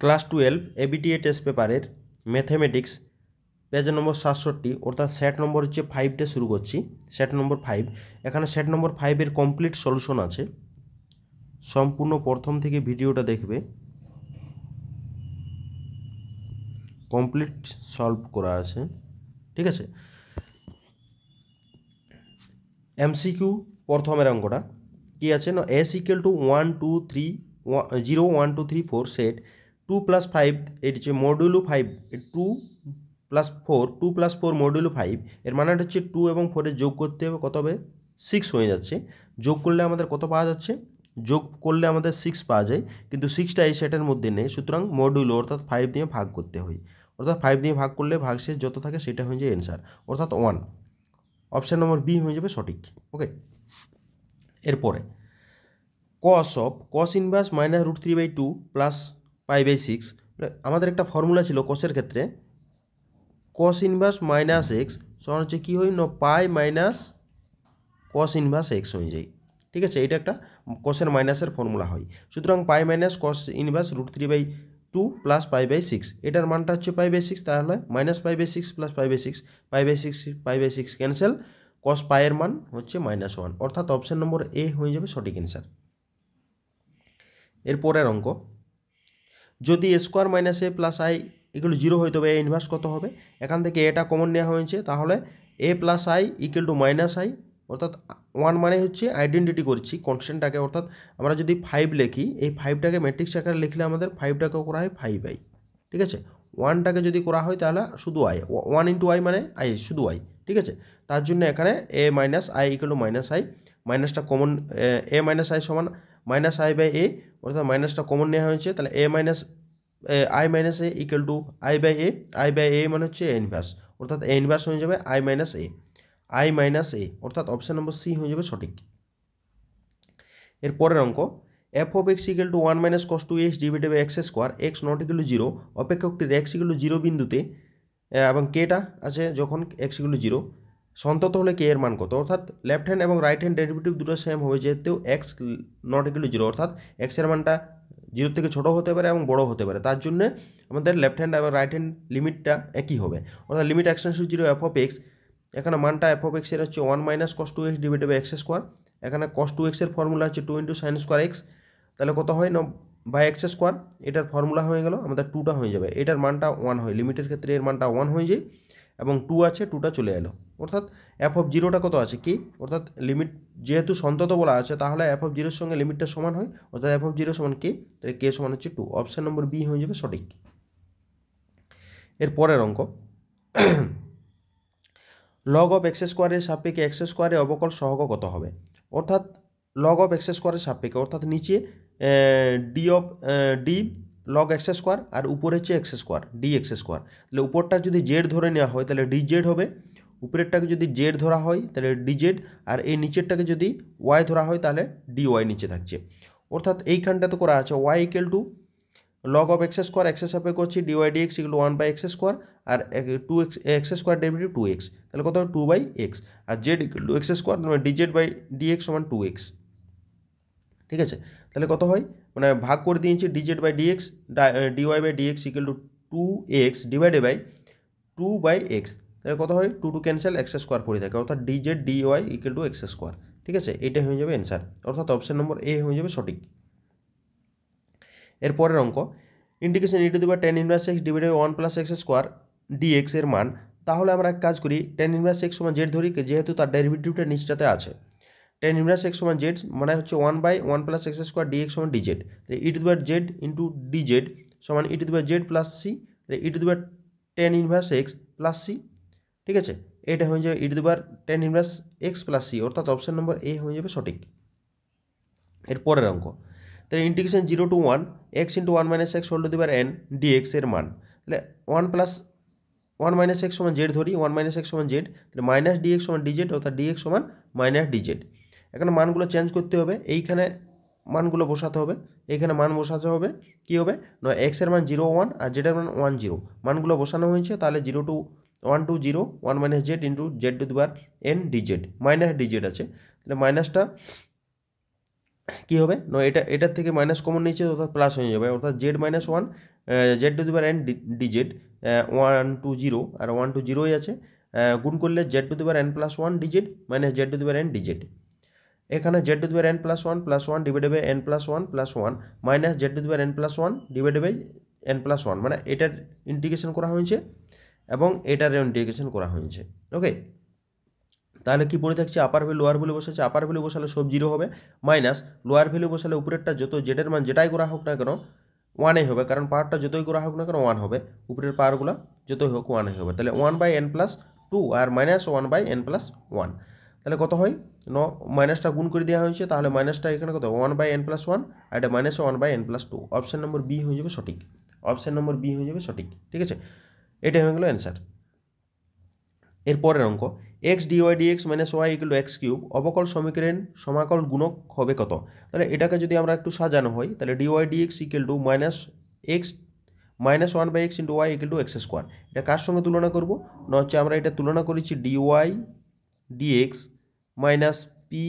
Class 12 ABTA test পেপারের mathematics page নম্বর 67 অর্থাৎ set number হচ্ছে 5 শুরু করছি। সেট নম্বর 5, এখানে সেট নম্বর 5-এর কমপ্লিট সলিউশন আছে, সম্পূর্ণ প্রথম থেকে ভিডিওটা দেখবে, কমপ্লিট সলভ করা আছে। ঠিক আছে, এমসিকিউ প্রথমের অঙ্কটা কি আছে না, এস ইকুয়াল টু 1 2 3 0 1 2 3 4 সেট 2 + 5, এটি হচ্ছে মডুলো 5, 2 + 4 2 + 4 মডুলো 5, এর মানে হচ্ছে 2 এবং 4 যোগ করতে হবে, কত হবে 6 হয়ে যাচ্ছে। যোগ করলে আমাদের কত পাওয়া যাচ্ছে, যোগ করলে আমাদের 6 পাওয়া যায়, কিন্তু 6টা এই সেটের মধ্যে নেই, সুতরাং মডুলো অর্থাৎ 5 দিয়ে ভাগ করতে হয়, অর্থাৎ 5 দিয়ে ভাগ করলে ভাগশেষ যত থাকে সেটা হয়ে যায় অ্যান্সার, অর্থাৎ 1। অপশান নম্বর বি হয়ে যাবে সঠিক। ওকে, এরপরে cos ইনভার্স -√3/2 + π/6, আমাদের একটা ফর্মুলা ছিল কসের ক্ষেত্রে, cos ইনভার্স -x সমান হচ্ছে কী হয় না পাই মাইনাস cos ইনভার্স x হয়ে যায়। ঠিক আছে, এটা একটা কসের মাইনাসের ফর্মুলা হয়, সুতরাং পাই মাইনাস cos ইনভার্স √3/2 + π/6, এটার মানটা হচ্ছে π/6, তাহলে -π/6 + π/6, π/6 ক্যান্সেল, cos পাই এর মান হচ্ছে -1, অর্থাৎ অপশান নম্বর এ হয়ে যাবে সঠিক অ্যান্সার। এরপরের অঙ্ক, যদি a² - a + i = 0 হয় তবে a ইনভার্স কত হবে। এখান থেকে এটা কমন নেওয়া হয়েছে, তাহলে a + i = -i, অর্থাৎ 1 মানে হচ্ছে আইডেন্টিটি করছি কনস্ট্যান্টটাকে, অর্থাৎ আমরা যদি 5 লিখি, এই 5টাকে ম্যাট্রিক্স আকারে লিখলে আমাদের 5টাকে করা হয় 5i। ঠিক আছে, 1টাকে যদি করা হয় তাহলে শুধু i, 1 × i মানে i শুধু i। ঠিক আছে, তার জন্য এখানে a - i = -i, মাইনাসটা কমন, a - i সমান -i/a, অর্থাৎ মাইনাসটা কমন নেওয়া হয়েছে, তাহলে i - a = i/a, i/a মানে হচ্ছে a ইনভার্স, অর্থাৎ a ইনভার্স হয়ে যাবে i - a, অর্থাৎ অপশান নম্বর সি হয়ে যাবে সঠিক। এরপরের অঙ্ক, f(x) = 1 - cos 2x / x², x ≠ 0, অপেক্ষকটির x = 0 বিন্দুতে এবং কেটা আছে যখন x = 0, সন্তত হলে কে এর মান কত, অর্থাৎ লেফট হ্যান্ড এবং রাইট হ্যান্ড ডেরিভেটিভ দুটো সেম হবে, যেহেতু x ≠ 0, অর্থাৎ x এর মানটা 0 থেকে ছোটো হতে পারে এবং বড় হতে পারে, তার জন্য আমাদের লেফট হ্যান্ড এবং রাইট হ্যান্ড লিমিটটা একই হবে, অর্থাৎ লিমিট x → 0 f(x), এখানে মানটা f(x) এর হচ্ছে 1 - cos 2x / x², এখানে cos 2x এর ফর্মুলা হচ্ছে 2 × sin² x, তাহলে কত হয় না x², এটার ফর্মুলা হয়ে গেল আমাদের 2টা হয়ে যাবে, এটার মানটা 1 হয়, লিমিটের ক্ষেত্রে এর মানটা 1 হয়ে যায়, এবং 2 আছে 2টা চলে এলো, অর্থাৎ f(0)টা কত আছে কি, অর্থাৎ লিমিট যেহেতু সন্তত বলা আছে, তাহলে f(0)-এর সঙ্গে লিমিটটা সমান হয়, অর্থাৎ f(0) সমান k, তাহলে k সমান হচ্ছে 2, অপশান নম্বর বি হয়ে যাবে সঠিক। এর পরের অঙ্ক, log of x² এর সাপেক্ষে x² এর অবকল সহগ কত হবে, অর্থাৎ log of x² এর সাপেক্ষে, অর্থাৎ নিচে d log x² আর উপরে হচ্ছে x², dx², তাহলে উপরটা যদি z ধরে নেওয়া হয় তাহলে dz হবে, উপরেরটাকে যদি z ধরা হয় তাহলে dz, আর এই নিচেরটাকে যদি y ধরা হয় তাহলে dy নিচে থাকছে, অর্থাৎ এইখানটাতে করা আছে y = log of x² x এর সাপেক্ষে হচ্ছে dy dx = 1/x², আর 2x x² ডেরিভেটিভ 2x, তাহলে কত হবে 2/x, আর z = x² মানে dz/dx = 2x। ঠিক আছে, তাহলে কত হয়, মানে ভাগ করে দিয়েছি dz/dx, dy/dx = 2x divided by 2/x, তাহলে কত হয় 2 ক্যান্সেল, x² পড়ে থাকে, অর্থাৎ dz dy = x²। ঠিক আছে, এটা হয়ে যাবে অ্যান্সার, অর্থাৎ অপশান নম্বর এ হয়ে যাবে সঠিক। এরপরের অঙ্ক, integration e tan 1x / 1 + x² dx এর মান, তাহলে আমরা এক কাজ করি, tan 1x = z ধরি, যেহেতু তার ডেরিভেটিভটা নিচটাতে আছে, tan 1x = z মানে হচ্ছে 1/1 + x² dx = dz, e⁻z × dz সমান e⁻z + c, e⁻tan 1x + c। ঠিক আছে, এটা হয়ে যাবে e⁻tan 1x + c, অর্থাৎ অপশান নম্বর এ হয়ে যাবে সঠিক। এর পরের অঙ্ক, তাহলে integration 0 to 1 x × 1 - x whole to the power n dx এর মান, তাহলে 1 + 1 - x = z ধরি, 1 - x = z, তাহলে -dx = dz, অর্থাৎ dx = -dz। এখানে মানগুলো চেঞ্জ করতে হবে, এইখানে মানগুলো বসাতে হবে, এইখানে মান বসাতে হবে, কী হবে না x এর মান 0 1 আর z এর মান 1 0, মানগুলো বসানো হয়েছে, তাহলে 0 to 1 to 0 1 - z × z two the power n dz, -dz আছে, তাহলে মাইনাসটা কী হবে না, এটার থেকে মাইনাস কমন নিচ্ছে অর্থাৎ প্লাস হয়ে যাবে, অর্থাৎ z minus one z to the power n d z 1 to 0 আর 1 to 0ই আছে, গুণ করলে z to the power n plus one d z minus z to the power n d z. এখানে z to the power n plus one divided by n plus one minus z to the power n plus one divided by n plus one, মানে এটার integration করা হয়েছে এবং এটারও integration করা হয়েছে। ওকে, তাহলে কি পড়ে থাকছে, আপার ভ্যালু লোয়ার ভ্যালু বসেছে, আপার ভ্যালু বসালে সব জিরো হবে, মাইনাস লোয়ার ভ্যালু বসালে উপরেরটা যত জেডের মান যেটাই করা হোক না কেন ওয়ানই হবে, কারণ পাওয়ারটা যতই করা হোক না কেন ওয়ান হবে, উপরের পাওয়ারগুলো যতই হোক ওয়ানই হবে। তাহলে 1/n+2 আর মাইনাস 1/n+1, তাহলে কত হয় মাইনাসটা গুণ করে দেওয়া হয়েছে, তাহলে মাইনাসটা এখানে কত 1/n+1 আর এটা minus 1/n+2। Option number B হয়ে যাবে সঠিক, অপশান নম্বর বি হয়ে যাবে সঠিক। ঠিক আছে, এটাই হয়ে গেল অ্যান্সার। এরপরের অঙ্ক, x dy dx minus y equal to x cube অবকল সমীকরণ সমাকল গুণক হবে কত? তাহলে এটাকে যদি আমরা একটু সাজানো হয়, তাহলে dy dx equal to x minus 1/x into y equal to x square. এটা কার সঙ্গে তুলনা করবো না, হচ্ছে আমরা এটা তুলনা করেছি dy dx minus p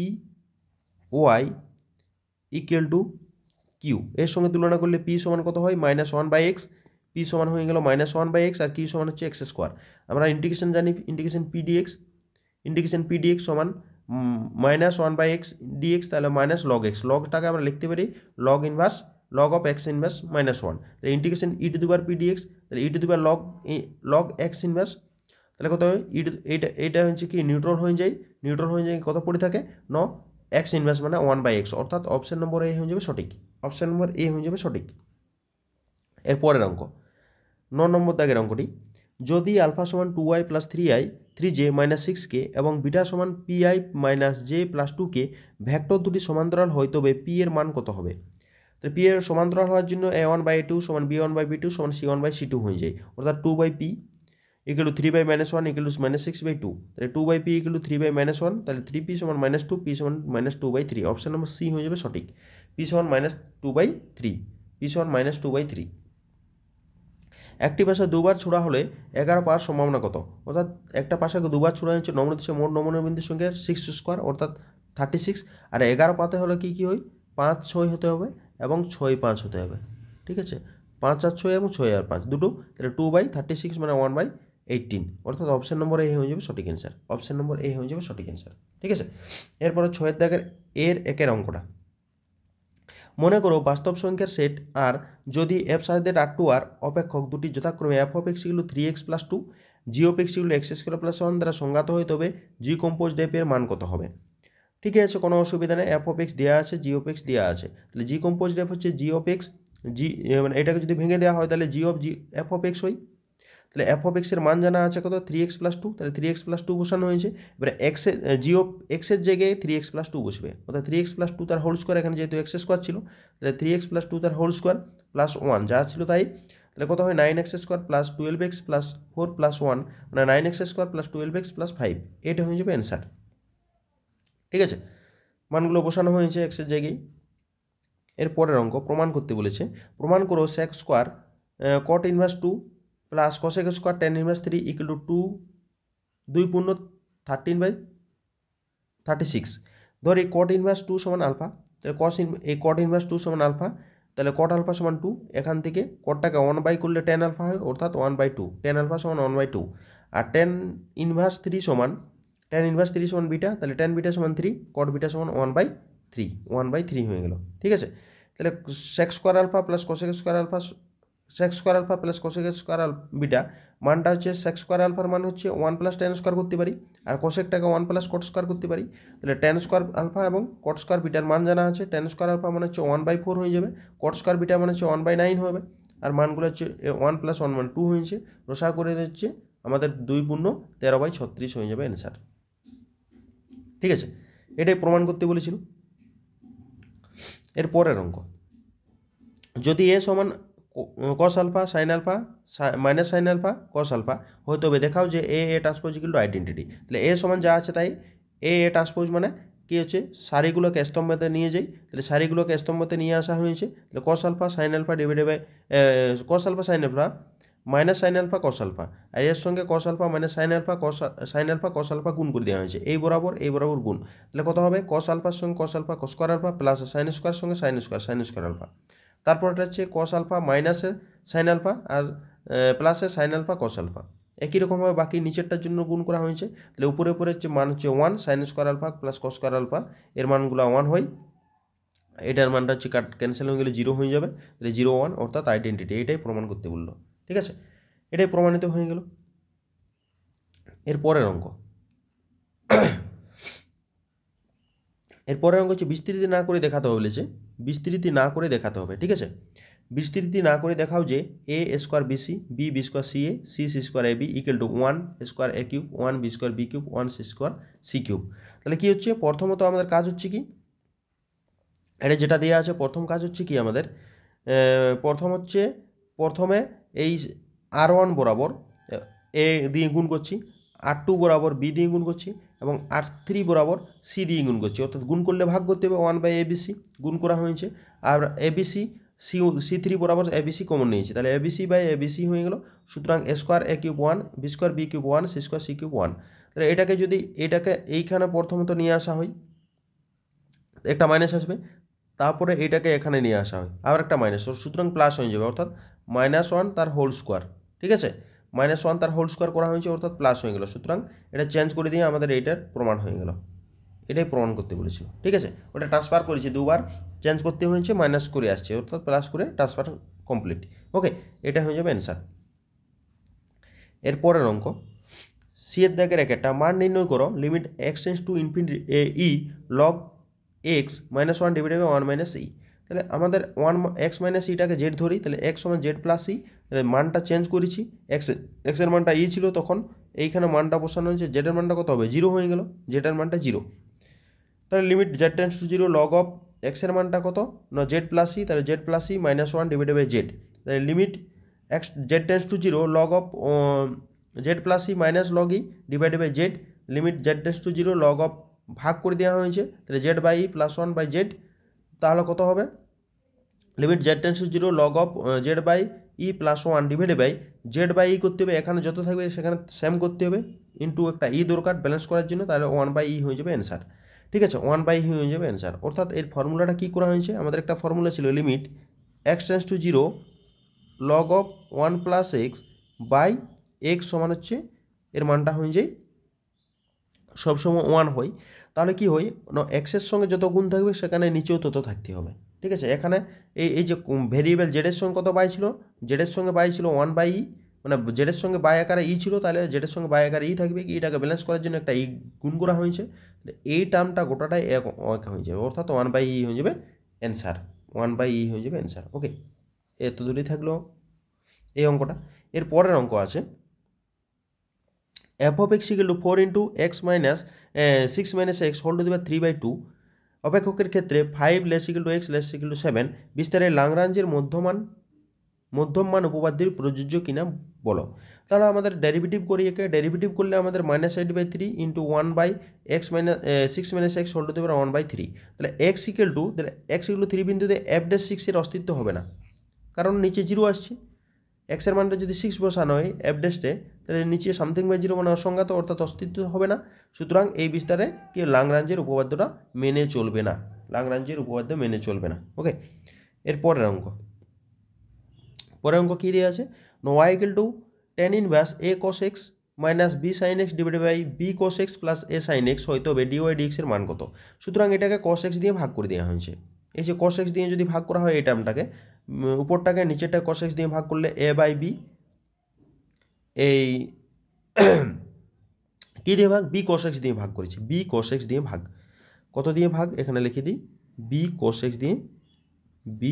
y equal to q, এর সঙ্গে তুলনা করলে পি সমান কত হয় -1/x, পি সমান হয়ে গেল -1/x আর কিউ সমান হচ্ছে এক্স স্কোয়ার। আমরা ইন্টিগ্রেশন জানি, ইন্টিগ্রেশন পি ডিএক্স সমান -1/x ডিএক্স, তাহলে মাইনাস লগ এক্স, লগটাকে আমরা লিখতে পারি লগ অফ এক্স ইনভার্স -1, তাহলে integration e to the power p d x, তাহলে e to the power log x inverse, তাহলে কত হয় এইটা হচ্ছে কি নিউট্রাল হয়ে যায়, কত পড়ে থাকে এক্স ইনভার্স মানে 1/x, অর্থাৎ অপশন নম্বর এ হয়ে যাবে সঠিক, অপশন নম্বর এ হয়ে যাবে সঠিক। এরপরের অঙ্ক 9 নম্বর দাগের অঙ্কটি, যদি আলফা সমান 2y plus 3j minus 6k এবং বিটা সমান pi minus j plus 2k vector দুটি সমান্তরাল হয়, তবে p এর মান কত হবে? তো p এর সমান্তরাল হওয়ার জন্য a1/a2 সমান b1/b2 সমান c1/c2 হয়ে যায়, অর্থাৎ 2/p equal to 3/-1 equal to -6/2, তাহলে 2/p ইকুয়াল টু 3/-1, তাহলে 3p সমান -2, p সমান -2/3, অপশন নম্বর সি হয়ে যাবে সঠিক, p সমান -2/3, p সমান -2/3। একটি পাশা দুবার ছোড়া হলে 11 পাওয়ার সম্ভাবনা কত? অর্থাৎ একটা পাশাকে দুবার ছোড়া হচ্ছে, নমনীয় মোট নমনীয় বিন্দুর সংখ্যা 6² অর্থাৎ 36, আর 11 পাতে হলে কি হয় 5-6 হতে হবে এবং 6-5 হতে হবে। ঠিক আছে, 5 আর 6 এবং 6 আর 5 দুটো, তাহলে 2/36 মানে 1/18, অর্থাৎ অপশন নম্বর এ হয়ে যাবে সঠিক অ্যান্সার, অপশন নম্বর এ হয়ে যাবে সঠিক অ্যান্সার। ঠিক আছে, এরপরে 6 দাগের একের অঙ্কটা, মনে করো বাস্তব সংখ্যার সেট আর যদি এফ সাইডের R2R অপেক্ষক দুটি যথাক্রমে F of x equal to 3x+2 G of x equal to x² + 1 দ্বারা সংজ্ঞাত হয়, তবে জি কম্পোজড এফ এর মান কত হবে? ঠিক আছে, কোনো অসুবিধা নেই, এফ অফ এক্স দেওয়া আছে, জি অফ এক্স দেওয়া আছে, তাহলে জি কম্পোজড এফ হচ্ছে জি অফ এক্স, মানে এটাকে যদি ভেঙে দেওয়া হয় তাহলে এফ অফ এক্স হয়, তাহলে এফ অফ এক্সের মান জানা আছে কত 3x+2, তাহলে 3x+2 বসানো হয়েছে, এবারে জি অফ এক্সের জায়গায় 3x+2 বসবে, অর্থাৎ 3x+2 তার হোল স্কোয়ার, এখানে যেহেতু x² ছিল তাহলে 3x+2 তার হোল স্কোয়ার প্লাস 1 যা ছিল তাই, তাহলে কত হয় 9x² plus 12x plus 4 plus 1 মানে 9x² প্লাস 12x প্লাস 5, এটা হয়ে যাবে অ্যান্সার। ঠিক আছে, মানগুলো বসানো হয়েছে এক্সের জায়গায়। এর পরের অঙ্ক, প্রমাণ করতে বলেছে, প্রমাণ করো sec square cot inverse 2 plus cosec square tan inverse 3 equal to 2/13/36। ধর এই cot ইনভার্স 2 সমান আলফা, তাহলে এই cot ইনভার্স 2 সমান আলফা, তাহলে cot আলফা সমান 2, এখান থেকে cotটাকে 1 করলে tan আলফা হয়, অর্থাৎ 1/2, tan আলফা সমান 1/2, আর tan ইনভার্স 3 সমান বিটা, তাহলে tan বিটা সমান 3, cot বিটা সমান 1/3 হয়ে গেল। ঠিক আছে, তাহলে sec square alpha plus cosec square alpha, sec square alpha plus cosec square beta মানটা হচ্ছে sec স্কোয়ার আলফার মান হচ্ছে 1 + tan স্কোয়ার করতে পারি, আর cosecটাকে 1 + cot স্কোয়ার করতে পারি, তাহলে tan স্কোয়ার আলফা এবং cot স্কোয়ার বিটার মান জানা আছে, tan স্কোয়ার আলফা মানে হচ্ছে 1/4 হয়ে যাবে, cot স্কোয়ার বিটা মানে হচ্ছে 1/9 হবে, আর মানগুলো হচ্ছে 1 + 1 মানে 2 হয়েছে, রসা করে দিচ্ছে আমাদের 2×13/36 হয়ে যাবে অ্যান্সার। ঠিক আছে, এটাই প্রমাণ করতে বলেছিল। এর পরের অঙ্ক, যদি এ সমান cos alpha sine alpha minus sine alpha cos alpha হয়, তবে দেখাও যে A transpose equal to identity. তাহলে এ সমান যা আছে তাই, এ ট্রান্সপোজ মানে কি হচ্ছে সারিগুলোকে স্তম্ভতে নিয়ে যাই, তাহলে সারিগুলোকে স্তম্ভতে নিয়ে আসা হয়েছে, তাহলে cos alpha sine alpha divided by cos alpha sine alpha minus sine alpha cos alpha, আর এর সঙ্গে cos alpha minus sine alpha cos alpha গুণ করে দেওয়া হয়েছে, এই বরাবর গুণ, তাহলে কত হবে কস আলফার সঙ্গে cos alpha cos square alpha plus sine square সঙ্গে সাইন স্কোয়ার আলফা, তারপর এটা হচ্ছে কস আলফা মাইনাসে সাইন আলফা আর প্লাসে সাইন আলফা কস আলফা, একই রকমভাবে বাকি নিচেরটার জন্য গুণ করা হয়েছে, তাহলে উপরে হচ্ছে মান হচ্ছে 1 sine square alpha plus cos square alpha, এর মানগুলো 1 হয়, এটার মানটা হচ্ছে ক্যান্সেল হয়ে গেলে 0 হয়ে যাবে, তাহলে 0 1 অর্থাৎ আইডেন্টিটি, এটাই প্রমাণ করতে বললো। ঠিক আছে, এটাই প্রমাণিত হয়ে গেল। এর পরের অঙ্ক হচ্ছে বিস্তৃতি না করে দেখাতে হবে বলেছে, বিস্তৃতি না করে দেখাতে হবে। ঠিক আছে, বিস্তৃতি না করে দেখাও যে a square b c b square c a c square a b equal to 1 square a cube 1 b square b cube 1 c square c cube. তাহলে কি হচ্ছে, প্রথমত আমাদের কাজ হচ্ছে কি, এটা যেটা দেওয়া আছে প্রথম কাজ হচ্ছে কি আমাদের, প্রথমে এই R1 বরাবর এ দিয়ে গুণ করছি, R2 বরাবর বি দিয়ে গুণ করছি এবং R3 বরাবর সি দিয়ে গুণ করছি, অর্থাৎ গুণ করলে ভাগ করতে হবে 1/ABC, গুণ করা হয়েছে, আর ABC C3 বরাবর ABC কমন নিয়েছি, তাহলে ABC/ABC হয়ে গেল। সুতরাং a square a cube 1 b square b cube 1 c square c cube 1। তাহলে এটাকে এইখানে প্রথমত নিয়ে আসা হয়, একটা মাইনাস আসবে, তারপরে এটাকে এখানে নিয়ে আসা হয় আবার একটা মাইনাস, সুতরাং প্লাস হয়ে যাবে, অর্থাৎ -1 তার হোল স্কোয়ার। ঠিক আছে, -1 তার হোল স্কোয়ার করা হয়েছে অর্থাৎ প্লাস হয়ে গেল, সুতরাং এটা চেঞ্জ করে দিয়ে আমাদের এইটার প্রমাণ হয়ে গেল, এটাই প্রমাণ করতে বলেছিল। ঠিক আছে, ওটা ট্রান্সফার করেছি, দুবার চেঞ্জ করতে হয়েছে, মাইনাস করে আসছে অর্থাৎ প্লাস করে ট্রান্সফার কমপ্লিট। ওকে, এটা হয়ে যাবে অ্যান্সার। এরপরের অঙ্ক, সি এর দাগের একটা মান নির্ণয় করো, limit x tends to infinity e log x minus 1 divided by 1 minus e. তাহলে আমাদের 1 এক্স মাইনাস ইটাকে জেড ধরি, তাহলে এক্স সমান জেড প্লাস ই, তাহলে মানটা চেঞ্জ করেছি, এক্সের মানটা ই ছিল তখন, এইখানে মানটা বসানো হয়েছে, জেডের মানটা কত হবে 0 হয়ে গেল, জেডের মানটা 0। তাহলে limit z tends to 0 log of এক্সের মানটা কত না জেড প্লাস ই, তাহলে z plus e minus 1 divided by z, তাহলে limit x z tends to 0 log of z plus e minus log e divided by z, limit z tends to 0 log of ভাগ করে দেওয়া হয়েছে, তাহলে z by e plus 1 by z, তাহলে কত হবে limit z tends to 0 log of z by e plus 1 divided by z by e করতে হবে, এখানে যত থাকবে সেখানে সেম করতে হবে, ইন্টু একটা ই দরকার ব্যালেন্স করার জন্য, তাহলে 1/e হয়ে যাবে অ্যান্সার। ঠিক আছে, 1/e হয়ে যাবে অ্যান্সার, অর্থাৎ এর ফর্মুলাটা কী করা হয়েছে, আমাদের একটা ফর্মুলা ছিল limit x tends to 0 log of 1 plus x by x সমান হচ্ছে এর মানটা হয়ে যায় সবসময় 1 হয়, তাহলে কি হয় না এক্সের সঙ্গে যত গুণ থাকবে সেখানে নিচেও তত থাকতে হবে। ঠিক আছে, এখানে এই যে ভেরিয়েবল জেডের সঙ্গে কত বাই ছিল, জেডের সঙ্গে বাই ছিল 1/e, মানে জেডের সঙ্গে বাই আকারে ই ছিল, তাহলে জেডের সঙ্গে বাই আকারে ই থাকবে, ইটাকে ব্যালেন্স করার জন্য একটা ই গুণ করা হয়েছে, এই টার্মটা গোটাটাই এক হয়ে যাবে, অর্থাৎ 1/e হয়ে যাবে অ্যান্সার, 1/e হয়ে যাবে অ্যান্সার। ওকে, এত দূরেই থাকলো এই অঙ্কটা। এর পরের অঙ্ক আছে f of x equal to 4 into x minus 6 minus x whole to the power 3/2 অপেক্ষকের ক্ষেত্রে 5 less equal to x less equal to 7 বিস্তারের ল্যাগ্রাঞ্জের মধ্যম মান উপপাদ্যের প্রযোজ্য কিনা বলো। তাহলে আমাদের ডেরিভেটিভ করি, একে ডেরিভেটিভ করলে আমাদের -8/3 into 1/x minus 6 minus x whole to the power 1/3, তাহলে x ইকুয়াল টু 3 বিন্দুতে f'6 এর অস্তিত্ব হবে না, কারণ নিচে 0 আসছে, এক্সের মানটা যদি 6 বসানো হয় এফ ডেস্টে, তাহলে নিচে সামথিং বাই 0 মানে অসংজ্ঞাত, অর্থাৎ অস্তিত্ব হবে না, সুতরাং এই বিস্তারে কি ল্যাগ্রাঞ্জের উপপাদ্যটা মেনে চলবে না, ল্যাগ্রাঞ্জের উপপাদ্য মেনে চলবে না। ওকে, এর পরের অঙ্ক কী দেওয়া আছে, y equal to tan inverse a cos x minus b sin x divided by b cos x plus a sin x হয়তো হবে dy dx এর মান কত। সুতরাং এটাকে cos x দিয়ে ভাগ করে দেওয়া হয়েছে, এই যে cos x দিয়ে যদি ভাগ করা হয় এই টার্মটাকে, উপরটাকে নিচেরটা cos x দিয়ে ভাগ করলে a বাই b, এই কী দিয়ে ভাগ, b cos x দিয়ে ভাগ করেছি, b cos x দিয়ে ভাগ, কত দিয়ে ভাগ এখানে লিখে দিই, b cos x দিয়ে b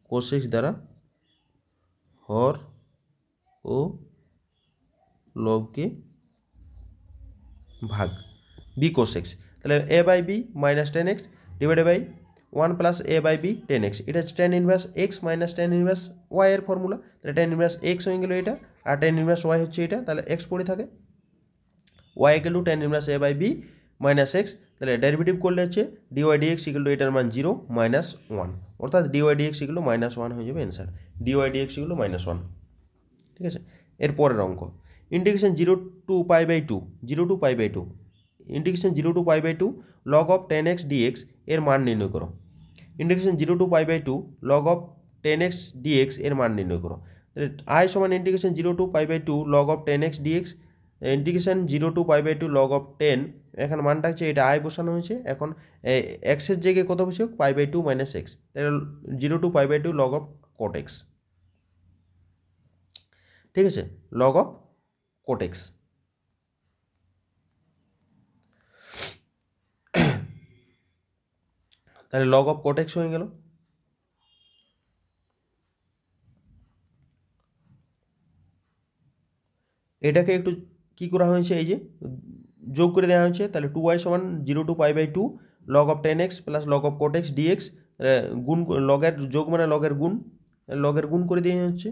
cos x দ্বারা হর ও লবকে ভাগ b cos x, তাহলে a by b minus 10x divided by 1 plus a by b 10x, এটা হচ্ছে tan inverse x minus tan inverse y এর ফর্মুলা, তাহলে tan ইনভার্স x হয়ে গেল এটা, আর tan ইনভার্স y হচ্ছে এটা, তাহলে x পড়ে থাকে, y equal to tan inverse a by b minus x, তাহলে ডেরিভেটিভ করলে হচ্ছে dy dx ইকুয়াল টু এটার মান 0 -1, অর্থাৎ dy dx ইকুয়াল টু -1 হয়ে যাবে answer, dy dx equal to -1। ঠিক আছে। এর পরের অঙ্ক integration 0 to π/2 0 to π/2 integration 0 to π/2 log of 10x dx এর মান নির্ণয় করো। Integration 0 to π/2 log of 10x dx এর মান নির্ণয় করো। I সমান integration 0 to π/2 log of 10x dx integration 0 to π/2 log of 10 এখানে মানটা হচ্ছে এটা I বসানো হয়েছে। এখন এক্সের জায়গায় কত বসে π/2 - x, তাহলে 0 to π/2 log of cot x, ঠিক আছে, log of cot x। তাহলে log of cot x হয়ে গেল। এটাকে একটু কি করা হয়েছে, এই যে যোগ করে দেওয়া হয়েছে। তাহলে 2y সমান 0 to π/2 log of 10x plus log of cot x dx গুণ লগের যোগ মানে লগের গুণ করে দেওয়া হচ্ছে।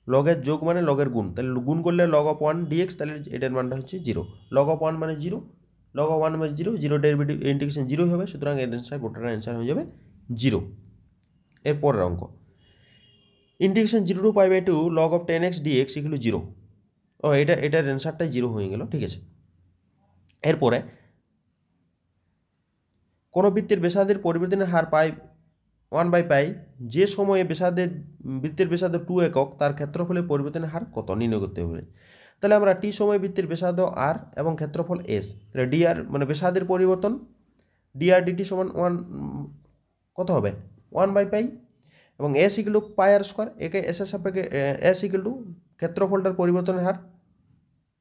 লগের যোগ মানে লগের গুণ, তাহলে গুণ করলে log of 1 dx, তাহলে এটার মানটা হচ্ছে 0। log of 1 মানে 0, log of 1 মানে 0, 0 ডেরিভেটিভ ইন্টিগ্রেশন 0 হবে, সুতরাং এর অ্যান্সার গোটার অ্যান্সার হয়ে যাবে 0। এর পরের অঙ্ক integration 0 to π/2 log of 10x dx = 0। ও এটার অ্যান্সারটাই 0 হয়ে গেল, ঠিক আছে। এরপরে কোনো বৃত্তের ব্যাসার্ধের পরিবর্তনের হার 1/π, যে সময়ে বৃত্তের ব্যাসার্ধ 2 একক তার ক্ষেত্রফলের পরিবর্তনের হার কত নির্ণয় করতে হবে। তাহলে আমরা টি সময় বৃত্তের ব্যাসার্ধ r এবং ক্ষেত্রফল s, তাহলে dr মানে ব্যাসার্ধের পরিবর্তন dr dt সমান 1 কত হবে 1/π, এবং s = πr², একে s এর সাপেক্ষে s = ক্ষেত্রফলটার পরিবর্তনের হার,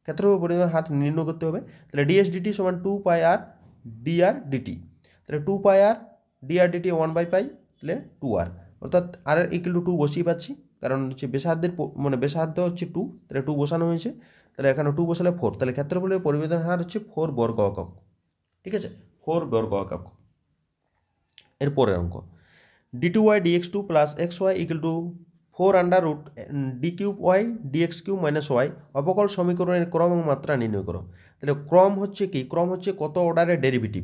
ক্ষেত্রফল পরিবর্তনের হার নির্ণয় করতে হবে। তাহলে ds dt সমান 2πr dr dt, তাহলে 2πr dr dt 1/π, তাহলে 2r, অর্থাৎ r = 2 বসিয়ে পাচ্ছি, কারণ হচ্ছে ব্যাসার্ধের মানে ব্যাসার্ধ হচ্ছে 2, তাহলে 2 বসানো হয়েছে। তাহলে এখানে 2 বসালে 4, তাহলে ক্ষেত্রফলের পরিবর্তনের হার হচ্ছে 4 বর্গ একক, ঠিক আছে, 4 বর্গ একক। এর পরের অঙ্ক d2y dx2 plus xy = 4 d3y dx3 - y অবকল সমীকরণের ক্রম এবং মাত্রা নির্ণয় করো। তাহলে ক্রম হচ্ছে কি, ক্রম হচ্ছে কত অর্ডারের ডেরিভেটিভ,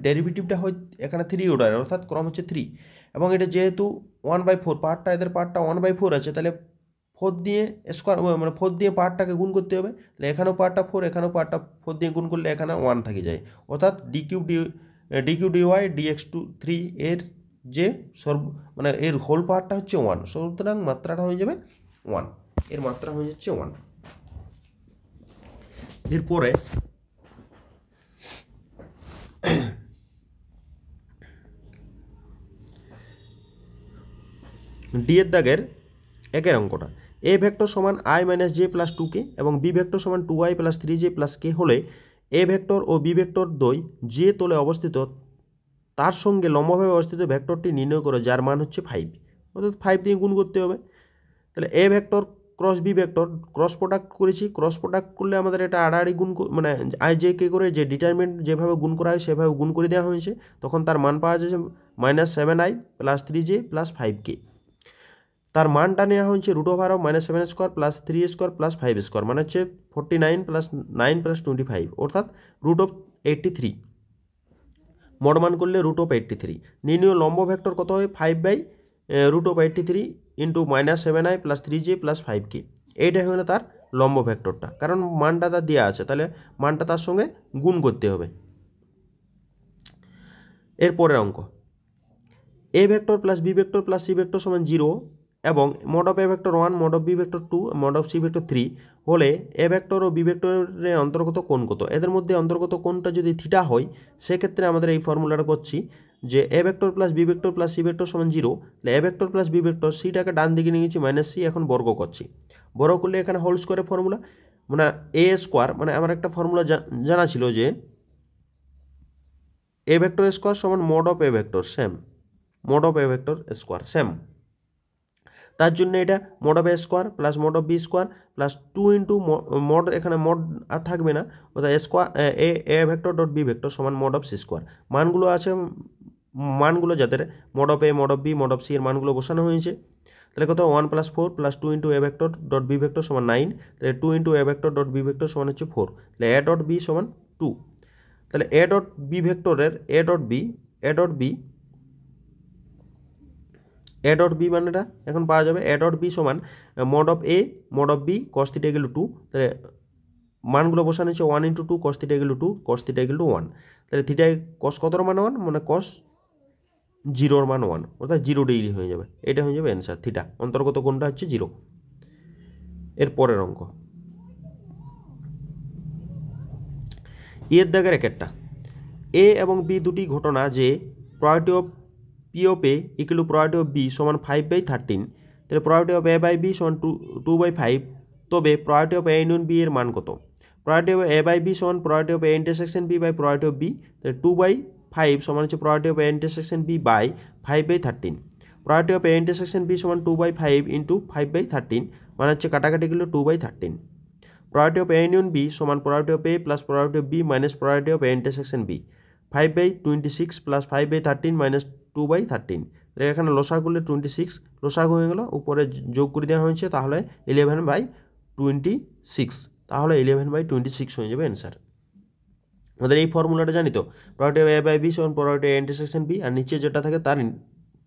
ডেরিভেটিভটা হয় এখানে 3 অর্ডারের, অর্থাৎ ক্রম হচ্ছে 3, এবং এটা যেহেতু 1/4 পার্টটা, এদের পার্টটা 1/4 আছে, তাহলে 4 দিয়ে স্কোয়ার মানে 4 দিয়ে পার্টটাকে গুণ করতে হবে। তাহলে এখানেও পার্টটা 4, এখানেও পার্টটা 4 দিয়ে গুণ করলে এখানে 1 থেকে যায়, অর্থাৎ d3 dy dx3 এর যে মানে এর হোল পার্টটা হচ্ছে 1, সুতরাং মাত্রাটা হয়ে যাবে 1, এর মাত্রা হয়ে যাচ্ছে 1। এরপরে ডি এর দাগের একের অঙ্কটা এ ভেক্টর সমান i - j + 2k এবং বি ভেক্টর সমান 2i + 3j + k হলে a vector O b vector দ্বয় যে তলে অবস্থিত তার সঙ্গে লম্বভাবে অবস্থিত ভেক্টরটি নির্ণয় করো যার মান হচ্ছে 5, অর্থাৎ 5 দিয়ে গুণ করতে হবে। তাহলে a vector cross b vector cross product করেছি, ক্রস প্রোডাক্ট করলে আমাদের এটা আড়াআড়ি গুণ মানে আই জে কে করে যে ডিটারমিনেন্ট যেভাবে গুণ করা হয় সেভাবে গুণ করে দেওয়া হয়েছে, তখন তার মান পাওয়া যাচ্ছে -7i + 3j + 5k। তার মানটা নেওয়া হয়েছে √7² + 3² + 5² মানে হচ্ছে 49 + 9 + 25, অর্থাৎ √83। মোট মান করলে √83। নির্ণয় লম্ব ভেক্টর কত হয় 5/√83 × -7i + 3j + 5k, এইটাই হলো তার লম্ব ভেক্টরটা, কারণ মানটা তার দেওয়া আছে, তাহলে মানটা তার সঙ্গে গুণ করতে হবে। এরপরের অঙ্ক a vector + b vector + c vector সমান 0 এবং mod of a vector 1 mod of b vector 2 mod of c vector 3 হলে এ ভেক্টর ও বি ভেক্টরের অন্তর্গত কোণ কত। এদের মধ্যে অন্তর্গত কোণটা যদি থিটা হয় সেক্ষেত্রে আমাদের এই ফর্মুলাটা করছি যে a vector + b vector + c vector সমান 0, তাহলে এ ভেক্টর + বি ভেক্টর সিটাকে ডান দিকে নিয়ে গেছি -c, এখন বর্গ করছি, বর্গ করলে এখানে হোল স্কোয়ারের ফর্মুলা মানে এ স্কোয়ার, মানে আমার একটা ফর্মুলা জানা ছিল যে এ ভেক্টর স্কোয়ার সমান mod of a vector, same mod of a vector square same, তার জন্য এটা mod of a square plus mod of b square plus 2 × mod, এখানে mod আর থাকবে না, অর্থাৎ square a vector dot b vector সমান mod of c স্কোয়ার। মানগুলো আছে, মানগুলো যাদের mod of a mod of b mod of c এর মানগুলো বসানো হয়েছে। তাহলে কত 1 + 4 + 2 × a vector dot b vector সমান 9, তাহলে 2 × a vector dot b vector সমান হচ্ছে 4, তাহলে a ডট b সমান 2, তাহলে a ডট বি ভেক্টরের a dot b a dot b মানেটা এখন পাওয়া যাবে এ ডট বি সমান mod of a mod of b cos theta equal to 2, তাহলে মানগুলো বসানো হচ্ছে 1 × 2 cos theta equal to 2 cos theta equal to 1, তাহলে থিটায় কস কতর মান 1 মানে কস 0 মান 1 অর্থাৎ 0 ডিগ্রি হয়ে যাবে। এটা হয়ে যাবে অ্যান্সার। থিটা অন্তর্গত কোণটা হচ্ছে 0। এর পরের অঙ্ক এর দাগের একটা এ এবং বি দুটি ঘটনা যে probability of p of a equal to probability of b সমান 5/13, তাহলে probability of a by b সমান 2/5, তবে probability of a union b এর মান কত? Probability of a by b সমান probability of a intersection b by probability of b, তাহলে 2/5 সমান হচ্ছে probability of a intersection b by 5/13। Probability of a intersection b সমান 2/5 × 5/13 মানে হচ্ছে কাটাকাটি গেল 2/13। Probability of a union b সমান probability of a plus probability of b minus probability of a intersection b 5/26 plus 5/13 minus 2/13, এখানে লসাগু করলে 26 লসাগু হয়ে গেল, উপরে যোগ করে দেওয়া হয়েছে তাহলে 11/26, তাহলে 11/26 হয়ে যাবে অ্যান্সার। আমাদের এই ফর্মুলাটা জানি তো, probability of a by b সমান probability of a intersection b, আর নিচে যেটা থাকে তার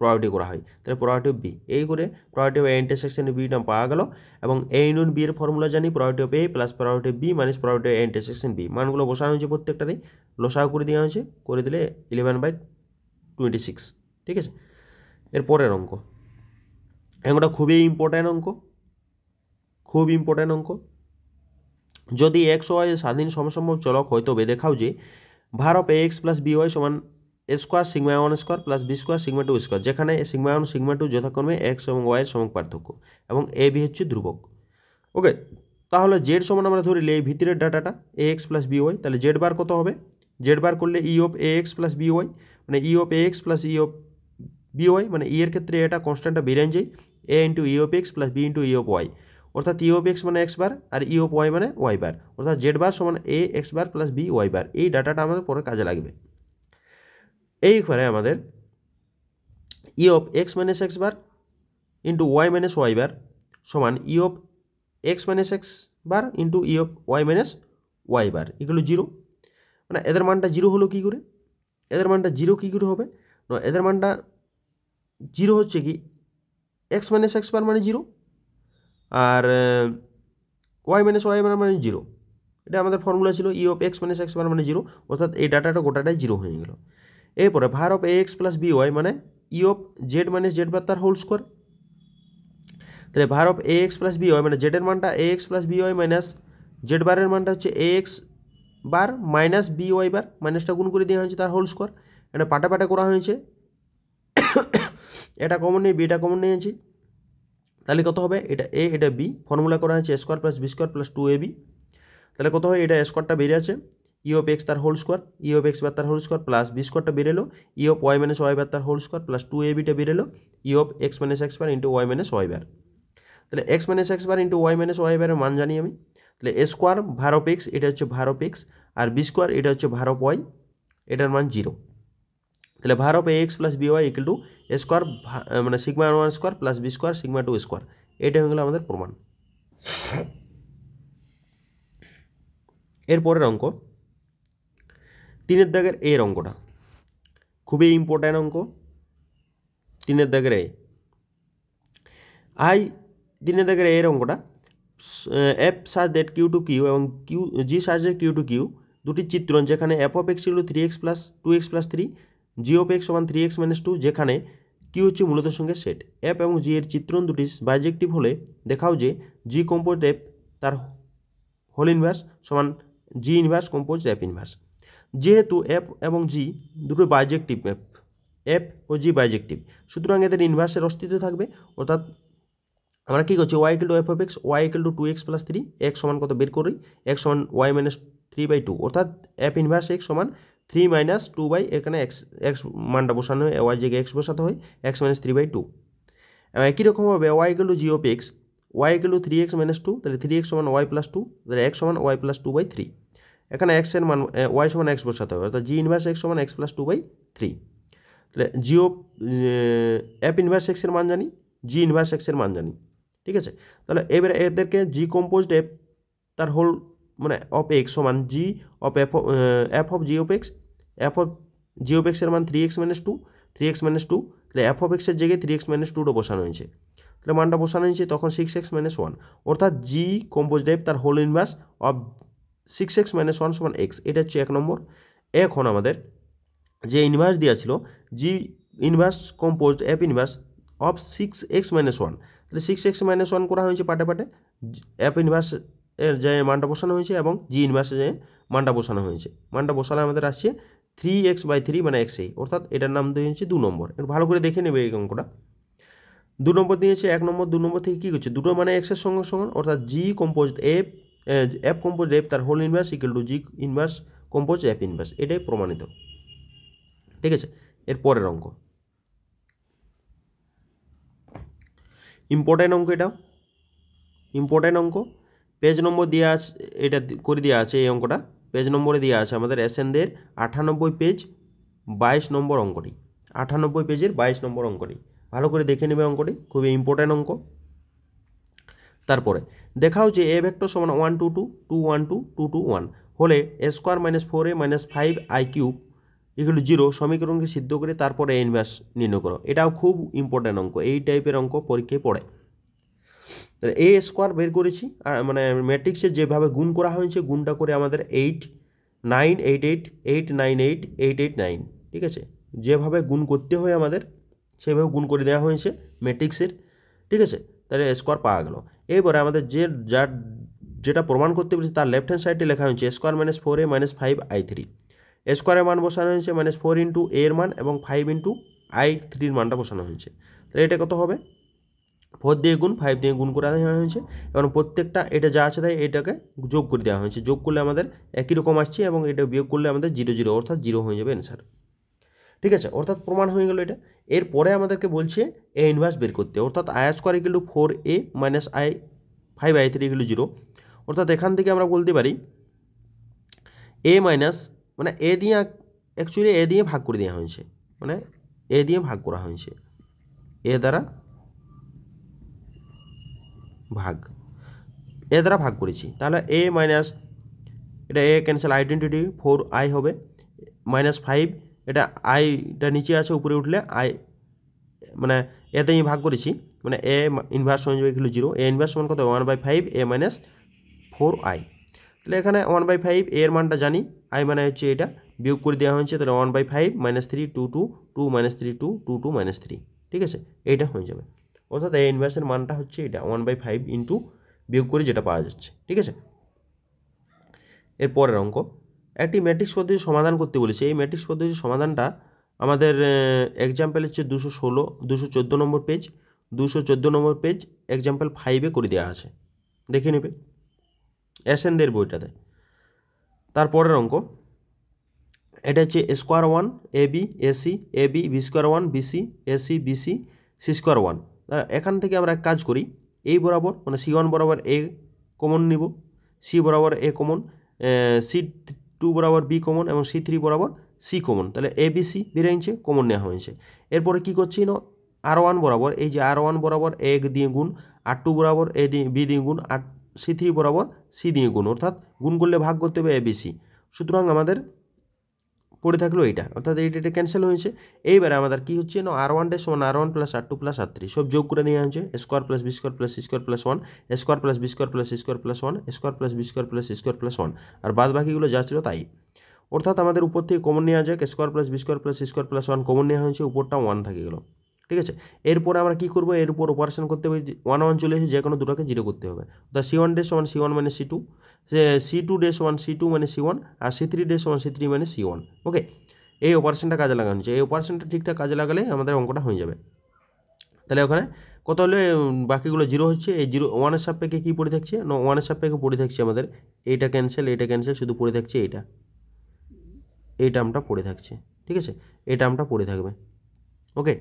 প্রবাবিলিটি করা হয়, তাহলে প্রবাবিলিটি অফ বি, এই করে প্রবাবিলিটি অফ এ ইন্টারসেকশন বিটা পাওয়া গেল। এবং এ ইউনিয়ন বি এর ফর্মুলা জানি probability of a plus probability of b minus probability of a intersection b, মানগুলো বসানো হয়েছে প্রত্যেকটারই, লসাগু করে দেওয়া হয়েছে, করে দিলে 11/26। ঠিক আছে, এর পরের অঙ্ক, অঙ্কটা খুবই ইম্পর্ট্যান্ট অঙ্ক, খুব ইম্পর্ট্যান্ট অঙ্ক। যদি এক্স ওয়াই স্বাধীন সমসম্ভব চলক হয় তবে দেখাও যে var of a x plus b y সমান a square sigma one square plus b square sigma two square, যেখানে সিগমা ওয়ান সিগমা টু যথাক্রমে এক্স এবং ওয়াইয়ের সমান পার্থক্য এবং এ বি হচ্ছে ধ্রুবক। ওকে, তাহলে জেড সমান আমরা ধরিলে এই ভিতরের ডাটাটা a x plus b y, তাহলে জেড বার কত হবে? জেড বার করলে e of a x plus b y মানে e of a x plus e of b y, মানে ই এর ক্ষেত্রে এটা কনস্ট্যান্টটা বেরিয়ে যায় a into e of x plus b into e of y, অর্থাৎ ই অফ এক্স মানে এক্স বার আর ই অফ ওয়াই মানে ওয়াই বার, অর্থাৎ জেড বার সমান a x bar plus b y bar. এই ডাটাটা আমাদের পরে কাজে লাগবে। এইখানে আমাদের e of x minus x bar into y minus y bar সমান e of x minus x bar into e of y minus y bar এগুলো 0, মানে এদের মানটা 0 হলো কী করে? এদের মানটা 0 কী করে হবে? এদের মানটা 0 হচ্ছে কি এক্স মাইনাস এক্স বার মানে 0 আর ওয়াই মাইনাস ওয়াই বার মানে 0, এটা আমাদের ফর্মুলা ছিল e of x minus x bar মানে 0, অর্থাৎ এই ডাটাটা গোটাটাই 0 হয়ে গেল। এরপরে var of a x plus b y মানে e of z minus z bar তার হোল স্কোয়ার, তাহলে var of a x plus b y মানে জেডের মানটা a x plus b y minus z বারের মানটা হচ্ছে a x bar minus b y bar, মাইনাসটা গুণ করে দেওয়া হয়েছে তার হোল স্কোয়ার, এটা পাটা পাটা করা হয়েছে, এটা কমন নেই বিটা কমন নিয়েছি, তাহলে কত হবে? এটা এ এটা বি, ফর্মুলা করা হয়েছে square plus b square plus 2ab, তাহলে কত হয়? এটা স্কোয়ারটা বেরিয়ে আছে ই অফ এক্স তার whole square, e of x bar তার হোল স্কোয়ার প্লাস বি স্কোয়ারটা বেরোলো e of y minus y bar তার হোল স্কোয়ার প্লাস 2abটা বেরোলো e of x minus x bar into y minus y bar, তাহলে x minus x bar into y minus y বারের মান জানি আমি, তাহলে a square var of x এটা হচ্ছে ভার অফ এক্স আর বি স্কোয়ার এটা হচ্ছে ভার অফ ওয়াই, এটার মান 0, তাহলে var of a x plus b y equal to a square মানে sigma one square plus b square sigma two square, এটা হয়ে গেলো আমাদের প্রমাণ। এরপরের অঙ্ক 3 দাগের এর অঙ্কটা খুবই ইম্পর্ট্যান্ট অঙ্ক। 3 দাগের এ আই 3 দাগের এর অঙ্কটা এফ সার্চ দ্যাট কিউ টু কিউ এবং কিউ জি সার্চ দ্যাট কিউ টু কিউ দুটি চিত্রণ যেখানে এফ অফ এক্স হলো 3x plus 2x plus 3, g of x সমান 3x মাইনাস 2, যেখানে কিউ হচ্ছে মূলত সঙ্গে সেট। এফ এবং জি এর চিত্রণ দুটি বাইজেক্টিভ হলে দেখাও যে জি কম্পোজ এফ তার হোল ইনভার্স সমান জি ইনভার্স কম্পোজ এফ ইনভার্স। যেহেতু এফ এবং জি দুটো বাইজেক্টিভ, এফ ও জি বাইজেক্টিভ, সুতরাং এদের ইনভার্সের অস্তিত্ব থাকবে, অর্থাৎ আমরা কী করছি y equal to f of x y equal to 2x plus 3, x সমান কত বের করি এক্স সমান ওয়াই মাইনাস 3/2, অর্থাৎ এফ ইনভার্স এক্স সমান 3 মাইনাস 2 বাই এখানে এক্স এক্স মানটা বসানো হয় ওয়াই জায়গায় এক্স বসাতে হয় এক্স মাইনাস 3/2। একই রকমভাবে y equal to g of x y equal to 3x minus 2, তাহলে 3x সমান ওয়াই প্লাস 2, তাহলে এক্স সমান ওয়াই প্লাস 2/3, এখানে এক্সের মান ওয়াই সমান এক্স বসাতে হবে, অর্থাৎ জি ইনভার্স এক্স সমান এক্স প্লাস 2/3, তাহলে জি অফ এফ ইনভার্স এক্সের মান জানি জি ইনভার্স এক্সের মান জানি। ঠিক আছে, তাহলে এবারে এদেরকে জি কম্পোজড এফ তার হোল মানে অফ এক্স সমান g of f of g of x, f of g of এক্সের মান 3x মাইনাস 2, 3x মাইনাস 2 তাহলে এফ অফ এক্সের জায়গায় 3x - 2টা বসানো হয়েছে, তাহলে মানটা বসানো হয়েছে তখন 6x - 1, অর্থাৎ জি কম্পোজড এফ তার হোল ইনভার্স অফ 6x - 1 সমান x, এটা হচ্ছে 1 নম্বর। এখন আমাদের যে ইনভার্স দেওয়া ছিল জি inverse composed f inverse of 6x - 1, তাহলে 6x - 1 করা হয়েছে পাটে পাটে, এফ ইনভার্স এর যে মানটা বসানো হয়েছে এবং জি ইনভার্সের যে মানটা বসানো হয়েছে, মানটা বসালে আমাদের আসছে 3x/3 মানে xA, অর্থাৎ এটার নাম দিয়েছে 2 নম্বর। একটু ভালো করে দেখে নেবে এই অঙ্কটা। 2 নম্বর দিয়েছে, 1 নম্বর 2 নম্বর থেকে কী করছে, দুটো মানে এক্সের সঙ্গে সমান, অর্থাৎ g composed f f composed f তার whole inverse equal to g inverse composed f inverse, এটাই প্রমাণিত। ঠিক আছে, এর পরের অঙ্ক ইম্পর্টেন্ট অঙ্ক, এটাও ইম্পর্টেন্ট অঙ্ক। পেজ নম্বর দেওয়া আছে, এটা করে দেওয়া আছে এই অঙ্কটা, পেজ নম্বরে দেওয়া আছে আমাদের এসএনদের 98 পেজ 22 নম্বর অঙ্কটি, 98 পেজের 22 নম্বর অঙ্কটি। ভালো করে দেখে নেবে অঙ্কটি, খুবই ইম্পর্টেন্ট অঙ্ক। তারপরে দেখাও যে এ ভেক্টর সমান 1 2 2 2 1 2 2 2 1 হলে a square - 4a - 5i cube equal to 0 সমীকরণকে সিদ্ধ করে তারপরে এ ইনভার্স নির্ণয় করো। এটাও খুব ইম্পর্টেন্ট অঙ্ক, এই টাইপের অঙ্ক পরীক্ষায় পড়ে। এ স্কোয়ার বের করেছি, আর মানে ম্যাট্রিক্সে যেভাবে গুণ করা হয়েছে গুণটা করে আমাদের 8 9 8 8 8 9 8 8 8 9, ঠিক আছে, যেভাবে গুণ করতে হয় আমাদের সেভাবে গুণ করে দেওয়া হয়েছে ম্যাট্রিক্সের, ঠিক আছে, তাহলে স্কোয়ার পাওয়া গেল। এবারে আমাদের যেটা প্রমাণ করতে পেরেছি তার লেফট হ্যান্ড সাইডে লেখা হয়েছে স্কোয়ার - 4a - 5i3, স্কোয়ারের মান বসানো হয়েছে -4 ইন্টু এর মান এবং 5 ইন্টু i3 মানটা বসানো হয়েছে, তাহলে এটা কত হবে, 4 দিয়ে গুণ 5 দিয়ে গুণ করে দেওয়া হয়েছে এবং প্রত্যেকটা এটা যা আছে তাই এটাকে যোগ করে দেওয়া হয়েছে, যোগ করলে আমাদের একই রকম আসছে এবং এটা বিয়োগ করলে আমাদের 0 0, অর্থাৎ 0 হয়ে যাবে অ্যান্সার। ঠিক আছে, অর্থাৎ প্রমাণ হয়ে গেল এটা। এরপরে আমাদেরকে বলছে এ ইনভার্স বের করতে, অর্থাৎ I square equal two 4a - i5i3 equal to 0, অর্থাৎ এখান থেকে আমরা বলতে পারি এ মাইনাস মানে এ দিয়ে অ্যাকচুয়ালি এ দিয়ে ভাগ করে দেওয়া হয়েছে, মানে এ দিয়ে ভাগ করা হয়েছে, এ দ্বারা ভাগ করেছি, তাহলে এ মাইনাস এটা এ ক্যান্সেল আইডেন্টিটি 4i হবে -5, এটা আইটা নিচে আছে উপরে উঠলে আই মানে এতে আমি ভাগ করেছি, মানে এ ইনভার্স হয়ে যাবে এগুলো 0, এ ইনভার্স সমান কত 1/5 a - 4i, তাহলে এখানে 1/5 এর মানটা জানি, আই মানে হচ্ছে এটা বিয়োগ করে দেওয়া হয়েছে, তাহলে 1/5 - 3 2 2 2 - 3 2 2 2 - 3, ঠিক আছে, এইটা হয়ে যাবে, অর্থাৎ এ ইনভার্সের মানটা হচ্ছে এটা 1/5 ইন্টু বিয়োগ করে যেটা পাওয়া যাচ্ছে। ঠিক আছে, এর পরের অঙ্ক একটি ম্যাট্রিক্স পদ্ধতি সমাধান করতে বলেছে, এই ম্যাট্রিক্স পদ্ধতির সমাধানটা আমাদের এক্সাম্পল হচ্ছে 214 নম্বর পেজ, 214 নম্বর পেজ এক্সাম্পল 5-এ করে দেওয়া আছে, দেখে নেবে এসএনদের বইটাতে। তারপরের অঙ্ক এটা হচ্ছে square 1 AB AC AB b square 1 BC AC BC c square 1, এখান থেকে আমরা এক কাজ করি, এই বরাবর মানে C1 বরাবর এ কমন নিব, সি বরাবর এ কমন, C2 বরাবর বি কমন এবং C3 বরাবর সি কমন, তাহলে ABC বেরিয়েছে কমন নেওয়া হয়েছে। এরপরে কী করছি না R1 বরাবর, এই যে R1 বরাবর এ দিয়ে গুণ, R2 বরাবর এ দিয়ে বি দিয়ে গুণ, আর C3 বরাবর সি দিয়ে গুণ, অর্থাৎ গুণ করলে ভাগ করতে হবে ABC, সুতরাং আমাদের পড়ে থাকলো এইটা, অর্থাৎ এইটা ক্যান্সেল হয়েছে। এইবারে আমাদের কী হচ্ছে না R1 সমান R1 + R2 + R3 সব যোগ করে নেওয়া হয়েছে, square + b square + c square + 1, square + b square + c square + 1, square + b square + c square + 1, আর বাদ বাকিগুলো যা ছিল তাই, অর্থাৎ আমাদের উপর থেকে কমন নেওয়া যায়, square + b square + c square + 1 common নেওয়া হয়েছে, উপরটা 1 থাকে গেলো। ঠিক আছে, এরপরে আমরা কী করবো, এর উপর অপারেশন করতে হবে, 1 1 চলে এসে যে কোনো দুটোকে 0 করতে হবে, অর্থাৎ C1 সমান C1 - C2, C2 সমান C2 - C1, আর C3 সমান C3 - C1। ওকে, এই অপারেশনটা কাজে লাগানো হচ্ছে, এই অপারেশনটা ঠিকঠাক কাজে লাগালে আমাদের অঙ্কটা হয়ে যাবে। তাহলে ওখানে কত হলে বাকিগুলো 0 হচ্ছে, এই 0 1-এর সাপেক্ষে কী পড়ে থাকছে না 1-এর সাপেক্ষে পড়ে থাকছে আমাদের এইটা ক্যান্সেল শুধু পড়ে থাকছে এইটা, এই টার্মটা পড়ে থাকছে। ঠিক আছে, এই টার্মটা পড়ে থাকবে। ওকে,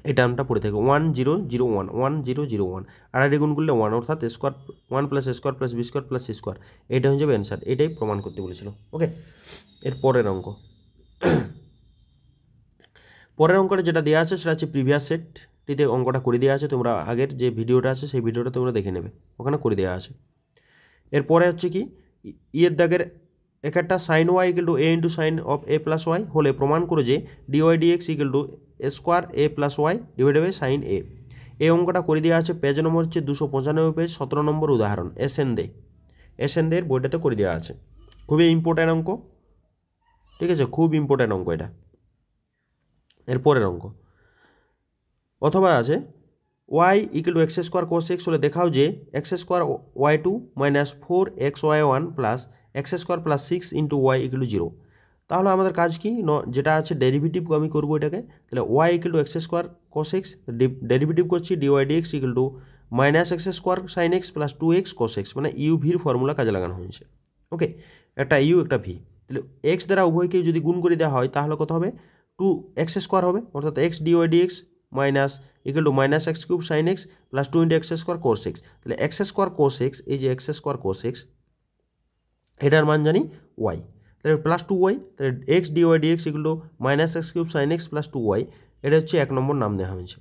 এই টার্মটা পড়ে থাকবে 1 0 0 1 1 0 0 1, আর এটা গুণ করলে 1, অর্থাৎ square 1 + square + b square + c square, এইটা হয়ে যাবে অ্যান্সার, এটাই প্রমাণ করতে বলেছিল। ওকে, এর পরের অঙ্ক পরের অঙ্কটা যেটা দেওয়া আছে সেটা হচ্ছে প্রিভিয়াস সেটটিতে অঙ্কটা করে দেওয়া আছে, তোমরা আগের যে ভিডিওটা আছে সেই ভিডিওটা তোমরা দেখে নেবে, ওখানে করে দেওয়া আছে। এরপরে হচ্ছে কি ইয়ের দাগের একটা sine y equal to a into sine of a plus y হলে প্রমাণ করে যে d y dx equal to a square a plus y divided by sine a. এই অঙ্কটা করে দেওয়া আছে পেজ নম্বর হচ্ছে 295 পেজ 17 নম্বর উদাহরণ এসএনদের বইটাতে করে দেওয়া আছে। খুবই ইম্পর্ট্যান্ট অঙ্ক, ঠিক আছে, খুব ইম্পর্ট্যান্ট অঙ্ক এটা। এর পরের অঙ্ক অথবা আছে y equal to x square cos x হলে দেখাও যে x square y two minus 4x y1 plus x square plus 6 into y equal to 0। তাহলে আমাদের কাজ কি, যেটা আছে ডেরিভেটিভ আমি করবো এটাকে। তাহলে y equal to x square cos x, derivative করছি d y dx equal to minus x square sine x plus 2x cos x, মানে ইউ ভির ফর্মুলা কাজে লাগানো হয়েছে। ওকে, একটা ইউ একটা ভি। তাহলে এক্স দ্বারা উভয়কে যদি গুণ করে দেওয়া হয় তাহলে কত হবে, 2x স্কোয়ার হবে, অর্থাৎ x dy dx minus equal to minus x cube sine x plus 2 into x square cos x. তাহলে এক্স স্কোয়ার কোস এক্স, এই যে এক্স স্কোয়ার কোস এক্স এটার মান জানি ওয়াই, তাহলে প্লাস 2y, তাহলে x dy dx equal to minus x cube sine x plus 2y। এটা হচ্ছে 1 নম্বর নাম দেওয়া হয়েছে,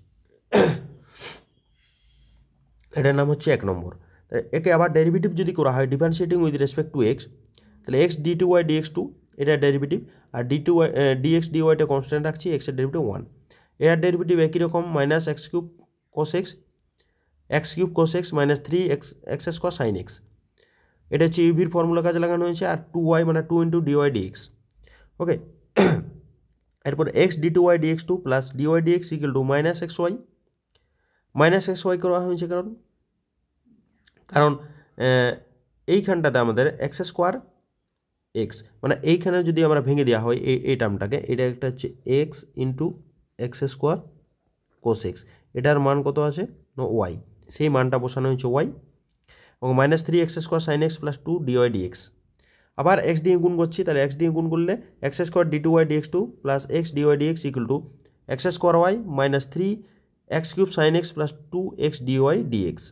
এটার নাম হচ্ছে 1 নম্বর। তাহলে একে আবার ডেরিভেটিভ যদি করা হয় differentiating with respect to x, তাহলে x d two y dx to এটা ডেরিভেটিভ, আর ডি টু ওয়াই ডিএক্স ডিওয়াইটা কনস্ট্যান্ট রাখছি, এক্সের ডেরিভেটিভ 1। এর ডেরিভেটিভ একই রকম minus x cube cos x cube cos x minus 3x square sine x. এটা হচ্ছে ইউভির ফর্মুলা কাজে লাগানো হয়েছে, আর 2y মানে 2 ইন্টু ডিওয়াই ডিএক্স। ওকে, এরপর x d two y dx two plus d y dx equal to minus x y করা হয়েছে কারণ এইখানটাতে আমাদের এক্স স্কোয়ার এক্স, মানে এইখানে যদি আমরা ভেঙে দেওয়া হয় এই টার্মটাকে, এটা একটা হচ্ছে x into x square cos x, এটার মান কত আছে না ওয়াই, সেই মানটা বসানো হয়েছে ওয়াই, এবং minus 3x square sine x plus 2 dy dx. আবার এক্স দিয়ে গুণ করছি, তাহলে এক্স দিয়ে গুণ করলে x square d two y dx two plus x dy dx equal to x square y minus 3x cube sine x plus 2x dy dx.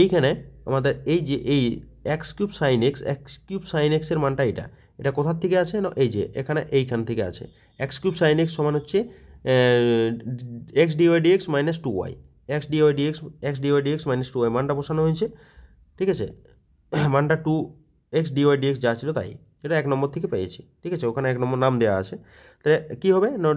এইখানে আমাদের এই যে এই এক্স কিউব সাইন এক্সের মানটা এটা কোথার থেকে আছে না, এই যে এখানে এইখান থেকে আছে। এক্স কিউব সাইন এক্স সমান হচ্ছে x dy dx minus 2y, x dy dx minus 2y মানটা বসানো হয়েছে, ঠিক আছে, মানটা 2x ডিওয়াই ডিএক্স যা ছিল তাই, এটা 1 নম্বর থেকে পেয়েছি, ঠিক আছে, ওখানে 1 নম্বর নাম দেওয়া আছে। তাহলে কী হবে না,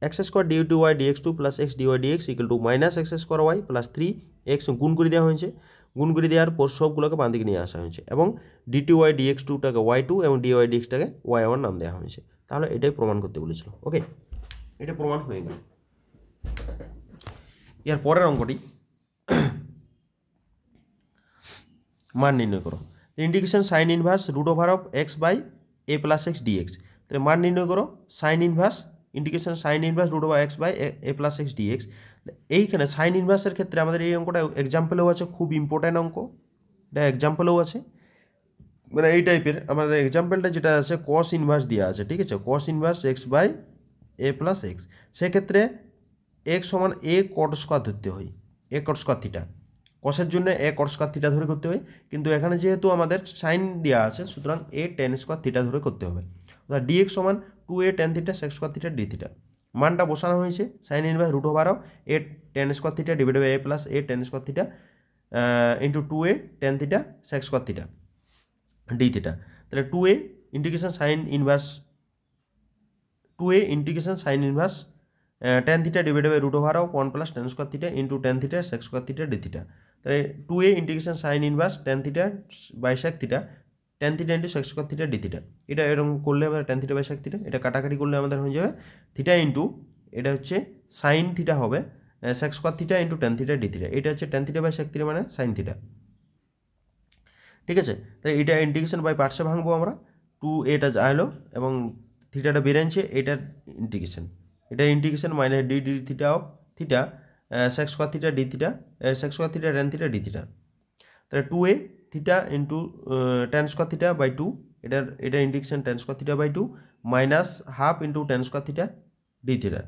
x square d two y dx two plus x dy dx equal to minus x square y plus 3x গুণ করে দেওয়া হয়েছে, গুণ করে দেওয়ার পর সবগুলোকে বাঁ দিকে নিয়ে আসা হয়েছে, এবং ডি টু ওয়াই ডিএক্স টুটাকে ওয়াই টু এবং ডিওয়াই ডিএক্সটাকে ওয়াই ওয়ান নাম দেওয়া হয়েছে। তাহলে এটাই প্রমাণ করতে বলেছিল। ওকে, এটা প্রমাণ হয়ে গেল। এর পরের অঙ্কটি মান নির্ণয় করো। Integration sine inverse root over of x by a plus x dx. তাহলে মান নির্ণয় করো sine inverse, integration sine inverse root over x by a plus x dx. এইখানে সাইন ইনভার্সের ক্ষেত্রে আমাদের এই অঙ্কটা এক্সাম্পলেও আছে, খুব ইম্পর্ট্যান্ট অঙ্ক, এটা এক্সাম্পলেও আছে, মানে এই টাইপের আমাদের এক্সাম্পলটা যেটা আছে কস ইনভার্স দেওয়া আছে, ঠিক আছে, cos inverse x by a plus x. সেক্ষেত্রে এক্স সমান এ কট স্কোয়ার ধরতে হয়, এ কট স্কোয়ার থিটা, কসের জন্য এ কট স্কোয়ার থিটা ধরে করতে হয়, কিন্তু এখানে যেহেতু আমাদের সাইন দেওয়া আছে সুতরাং এ টেন স্কোয়ার থিটা ধরে করতে হবে, অর্থাৎ ডিএক্স সমান 2a tan theta sec square theta d theta. মানটা বসানো হয়েছে sine inverse root over of a tan square theta divided by a plus a tan square theta into 2a tan theta sec square theta d theta. তাহলে 2a integration sine inverse tan theta divided by root over of 1 plus tan square theta into tan theta sec square theta d theta. তাহলে 2a integration sine inverse tan theta by sec theta tan theta into sec square theta d theta. এটা এরকম করলে আমাদের tan theta by sec theta, এটা কাটাকাটি করলে আমাদের হয়ে যাবে থিটা ইন্টু এটা হচ্ছে সাইন থিটা হবে sec square theta into tan theta d theta. এটা হচ্ছে tan theta by sec theta মানে সাইন থিটা, ঠিক আছে। তাই এটা ইন্টিগ্রেশন বাই পার্টসে ভাঙবো আমরা, 2a যা এলো এবং থিটাটা বেরিয়েছে, এটার integration minus d d theta of theta sec square theta d theta sec square theta tan theta d theta. তাহলে 2a theta into tan square theta by 2, এটা integration tan square theta by 2 minus half into tan square theta d theta.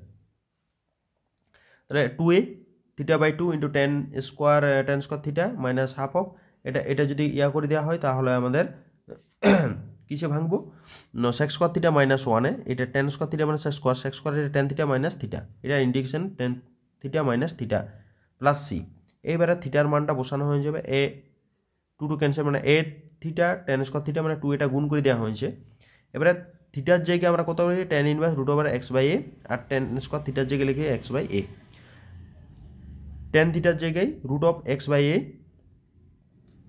তাহলে 2a theta by 2 into tan square theta minus half of এটা যদি করে দেওয়া হয় তাহলে আমাদের কিসে ভাঙবো সেক স্কোয়ার থিটা মাইনাস 1-এ, এটা টেন স্কোয়ার থিটা মানে সেক স্কোয়ার এটা টেন থিটা মাইনাস থিটা, এটা integration tan theta minus theta plus c. এইবারে থিটার মানটা বসানো হয়ে যাবে, এ টু ক্যান্সেল মানে এ থিটা টেন স্কোয়ার থিটা মানে 2 এটা গুণ করে দেওয়া হয়েছে। এবারে থিটার জায়গায় আমরা কত লিখি tan inverse root over x by a, আর টেন স্কোয়ার থিটার জায়গায় লিখি এক্স বাই এ। টেন থিটার জায়গায় root of x by a,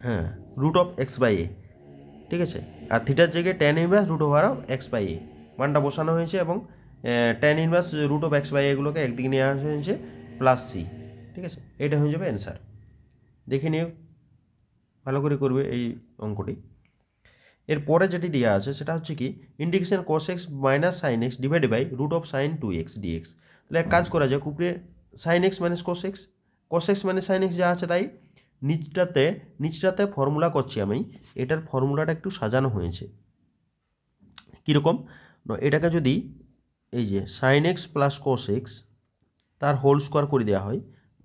হ্যাঁ root of x by a, ঠিক আছে। আর থিটার জায়গায় tan inverse root over of x by a মানটা বসানো হয়েছে, এবং tan inverse root of x by এগুলোকে একদিকে নিয়ে আসা হয়েছে প্লাস সি, ঠিক আছে। এটা হয়ে যাবে অ্যান্সার। দেখে নিও, ভালো করে করবে এই অঙ্কটি। এরপরে যেটি দেওয়া আছে সেটা হচ্ছে কি integration cos x minus sine x divide by root of sine 2x dx। তাহলে এক কাজ করা যায়, উপরে sine x minus cos x মানে সাইন এক্স যা আছে তাই, নিচটাতে ফর্মুলা করছি আমি, এটার ফর্মুলাটা একটু সাজানো হয়েছে কীরকম, এটাকে যদি এই যে sine x plus cos x তার হোল স্কোয়ার করে দেওয়া হয়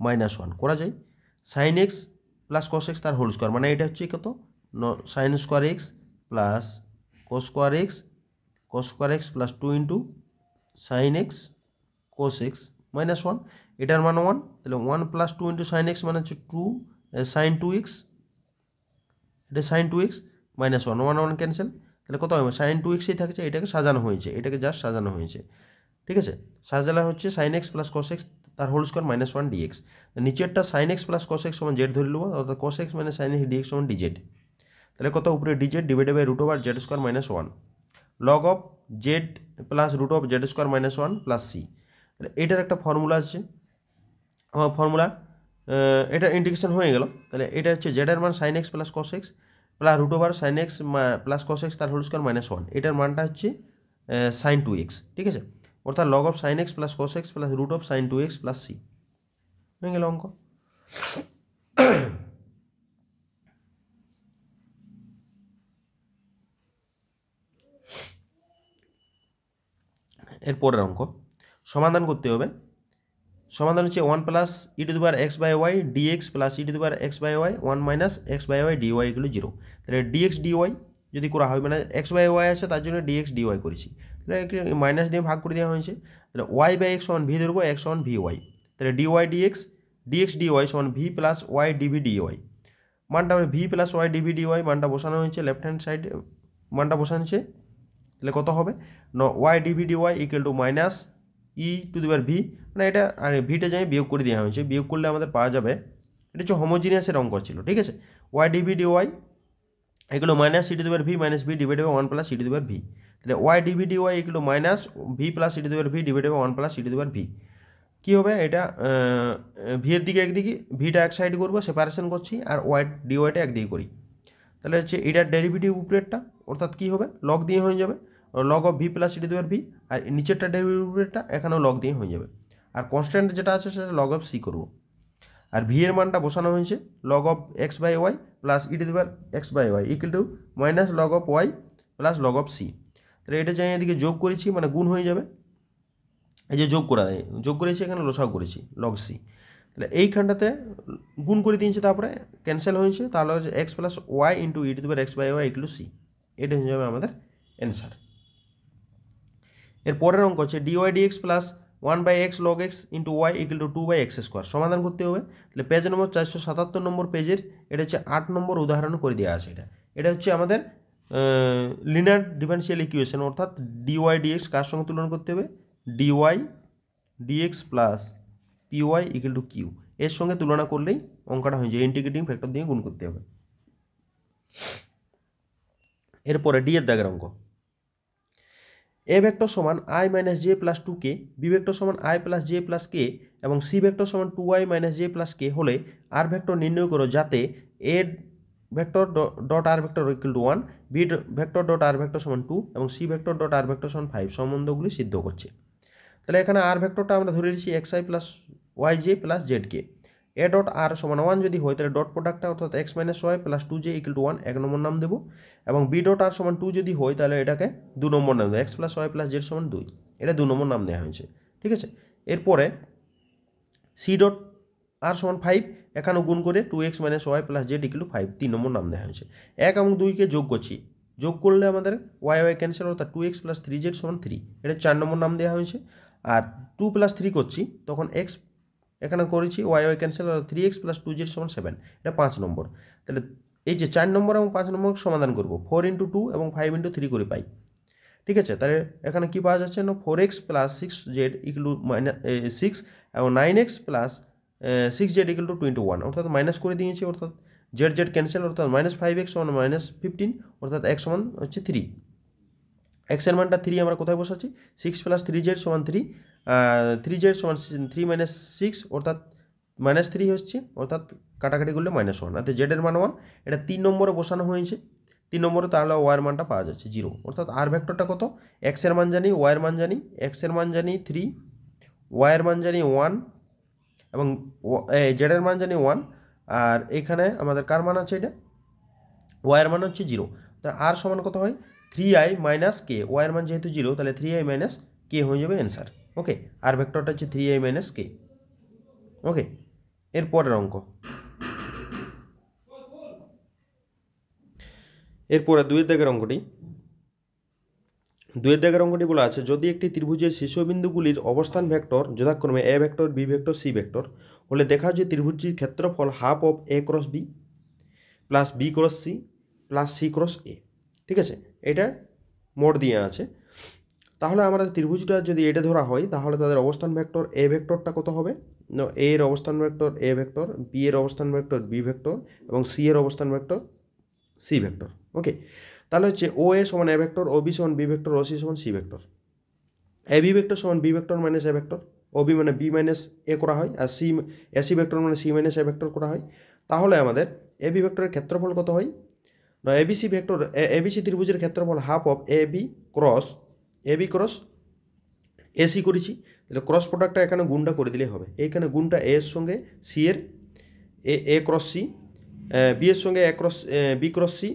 -1 করা যায়, sine x plus cos x তার হোল স্কোয়ার মানে এটা হচ্ছে কত sine square x plus cos square x plus 2 into sine x cos x -1, এটার মান 1, তাহলে 1 প্লাস 2 ইন্টু সাইন এক্স মানে হচ্ছে 2 সাইন 2x, এটা সাইন 2x -1 1 1 ক্যান্সেল, তাহলে কত হবে সাইন 2xই থাকছে, এটাকে সাজানো হয়েছে, এটাকে জাস্ট সাজানো হয়েছে, ঠিক আছে। সাজালা হচ্ছে sine x plus cos x তার হোল স্কোয়ার -1 dx, নিচেরটা sine x plus cos x সমান জেড ধরে নেবো, অর্থাৎ cos x মানে সাইন এক্স dx সমান dz। তাহলে কত উপরে dz divided by root over z square -1 log of z plus root of z square -1 plus c. তাহলে এটার একটা ফর্মুলা আছে, ফর্মুলা এটা ইন্টিগ্রেশন হয়ে গেল। তাহলে এটা হচ্ছে জেডের মান sine x plus cos x plus root over sine x plus cos x তার হোল স্কোয়ার -1, এটার মানটা হচ্ছে সাইন 2x, ঠিক আছে। অর্থাৎ log of sine x plus cos x plus root of sine 2x plus c হয়ে গেল অঙ্ক। এরপরের অঙ্ক সমাধান করতে হবে। সমাধান হচ্ছে 1 plus e to the power x by y dx plus e to the power x by y 1 minus x by y dy এগুলো 0। তাহলে ডিএক্স ডিওয়াই যদি করা হয়, মানে এক্স বাই ওয়াই আছে তার জন্য ডিএক্স ডিওয়াই করেছি, তাহলে মাইনাস দিয়ে ভাগ করে দেওয়া হয়েছে। তাহলে ওয়াই বাই এক্স সমান ভি ধরবো, এক্স সমান ভি ওয়াই, তাহলে ডিওয়াই ডিএক্স ডিএক্স ডিওয়াই সমান v plus y DV d y. মানটা v plus y DV d y মানটা বসানো হয়েছে লেফট হ্যান্ড সাইডে, মানটা বসানো হয়েছে, তাহলে কত হবে y DV dy equal to minus e to the power v, মানে এটা আর ভিটা যাই বিয়োগ করে দেওয়া হয়েছে, বিয়োগ করলে আমাদের পাওয়া যাবে, এটা হচ্ছে হোমোজিনিয়াসের অঙ্ক ছিল, ঠিক আছে। ওয়াই ডিভি ডিওয়াই এগুলো minus e to the power v minus v divide by 1 plus e to the power v. তাহলে ওয়াই ডিভি ডিওয়াই এগুলো minus v plus e to the power v divide by 1 plus e to the power v. কী হবে এটা V এর দিকে একদিকে ভিটা এক side করবো সেপারেশন করছি, আর ওয়াই ডিওয়াইটা একদিকে করি, তাহলে হচ্ছে এটার ডেরিভেটিভ উপরেরটা অর্থাৎ কী হবে লগ দিয়ে হয়ে যাবে, log of v plus e to the power v, আর নিচেরটা ডেরিভেটিভটা এখানেও লগ দিয়ে হয়ে যাবে, আর কনস্ট্যান্ট যেটা আছে সেটা লগ অফ সি করবো। আর ভি এর মানটা বসানো হয়েছে log of x by y plus e to the power x by y equal to minus log of y plus log of c. তাহলে এটা যাই এদিকে যোগ করেছি মানে গুণ হয়ে যাবে, এই যে যোগ করা যোগ করেছি এখানে লসাও করেছি লগ সি, তাহলে এইখানটাতে গুণ করে দিয়েছে তারপরে ক্যান্সেল হয়েছে, তাহলে হচ্ছে x plus y into e to the power x by y equal to c, এটা হয়ে যাবে আমাদের অ্যান্সার। এর পরের অঙ্ক হচ্ছে dy dx plus 1 by x log x into y equal to 2 by x square. সমাধান করতে হবে, তাহলে পেজ নম্বর 477 নম্বর পেজের এটা হচ্ছে 8 নম্বর উদাহরণ করে দেওয়া আছে। এটা হচ্ছে আমাদের লিনিয়ার ডিফারেনশিয়াল ইকুয়েশন, অর্থাৎ ডিওয়াই ডিএক্স কার সঙ্গে তুলনা করতে হবে, d y dx plus p y equal to q, এর সঙ্গে তুলনা করলেই অঙ্কটা হয়ে যায়, ইন্টিগ্রেটিং ফ্যাক্টর দিয়ে গুণ করতে হবে। এরপরে ডি এর দাগের অঙ্ক, এ ভেক্টর সমান i minus j plus 2k, b vector সমান i plus j plus k এবং সি ভেক্টর সমান 2i মাইনাস জে প্লাস কে হলে আর ভেক্টর নির্ণয় করো যাতে a vector dot r vector equal to 1, b vector dot r vector সমান 2 এবং c vector dot r vector সমান 5 সম্বন্ধগুলি সিদ্ধ করছে। তাহলে এখানে আর ভেক্টরটা আমরা ধরে নিচ্ছি xi plus y j plus z k, a dot r সমান 1 যদি হয় তাহলে ডট প্রোডাক্টটা অর্থাৎ x minus y plus 2j equal to 1 এক নম্বর নাম দেবো, এবং বি ডট আর সমান 2 যদি হয় তাহলে এটাকে 2 নম্বর নাম দেবো, x plus y plus z সমান 2, এটা 2 নম্বর নাম দেওয়া হয়েছে, ঠিক আছে। এরপরে সি ডট আর সমান 5, এখানেও গুণ করে 2x minus y plus z equal to 5 3 নম্বর নাম দেওয়া হয়েছে। 1 এবং 2কে যোগ করছি, যোগ করলে আমাদের ওয়াই ওয়াই ক্যান্সেল, অর্থাৎ 2x প্লাস 3z সমান 3, এটা 4 নম্বর নাম দেওয়া হয়েছে। আর 2 প্লাস 3 করছি তখন x এখানে করেছি Y Y cancel, 3x plus 2z সমান 7, এটা 5 নম্বর। তাহলে এই যে 4 নম্বর এবং 5 নম্বর সমাধান করব 4 × 2 এবং 5 × 3 করে পাই। ঠিক আছে, তাহলে এখানে কি পাওয়া যাচ্ছে না 4x + 6z = 6 এবং 9x + 6z = 21, অর্থাৎ মাইনাস করে দিয়েছি, অর্থাৎ z ক্যান্সেল, অর্থাৎ -5x = -15, অর্থাৎ x সমান হচ্ছে 3। x এর মানটা 3 আমরা কোথায় বসাচ্ছি 6 + 3z = 3, 3z = 3 - 6, অর্থাৎ -3 হচ্ছে, অর্থাৎ কাটাকাটি করলে -1, অর্থাৎ z এর মান 1। এটা 3 নম্বরে বসানো হয়েছে, 3 নম্বরে, তাহলে y এর মানটা পাওয়া যাচ্ছে 0, অর্থাৎ r ভেক্টরটা কত, x এর মান জানি, y এর মান জানি, x এর মান জানি 3, y এর মান জানি 1 এবং z এর মান জানি 1, আর এখানে আমাদের কার মান আছে, এটা y এর মান হচ্ছে 0, তাহলে r সমান কত হয় 3i - k, y এর মান যেহেতু 0 তাহলে 3i - k হয়ে যাবে অ্যান্সার। ওকে, আর ভেক্টরটা হচ্ছে 3i - k। ওকে, এর পরের অঙ্ক, এরপরে 2 দাগের অঙ্কটি। 2 দাগের অঙ্কটি বলা আছে, যদি একটি ত্রিভুজের শীর্ষবিন্দুগুলির অবস্থান ভেক্টর যথাক্রমে a vector, b vector, c vector হলে দেখা যে ত্রিভুজটির ক্ষেত্রফল ½ of a × b plus b × c plus c × a। ঠিক আছে, এটা মোট দিয়ে আছে। তাহলে আমরা ত্রিভুজটা যদি এটা ধরা হয় তাহলে তাদের অবস্থান ভেক্টর a ভেক্টরটা কত হবে, a এর অবস্থান ভেক্টর a ভেক্টর, b এর অবস্থান ভেক্টর b ভেক্টর এবং c এর অবস্থান ভেক্টর c ভেক্টর। ওকে, তাহলে হচ্ছে ও এ সমান a ভেক্টর, ও বি সমান b ভেক্টর, ও সি সমান c vector. A B vector সমান b vector - a vector, O B মানে b - a করা হয়, আর সি ভেক্টর মানে c - a ভেক্টর করা হয়। তাহলে আমাদের এ বি ভেক্টরের ক্ষেত্রফল কত হয় না, এবিসি ভেক্টর, এবিসি ত্রিভুজের ক্ষেত্রফল ½ of A B cross AC করেছি, তাহলে ক্রস প্রোডাক্টটা এখানে গুণটা করে দিলেই হবে। এইখানে গুণটা এ এর সঙ্গে সি এর এ ক্রস সি, বি এর সঙ্গে বি ক্রস সি,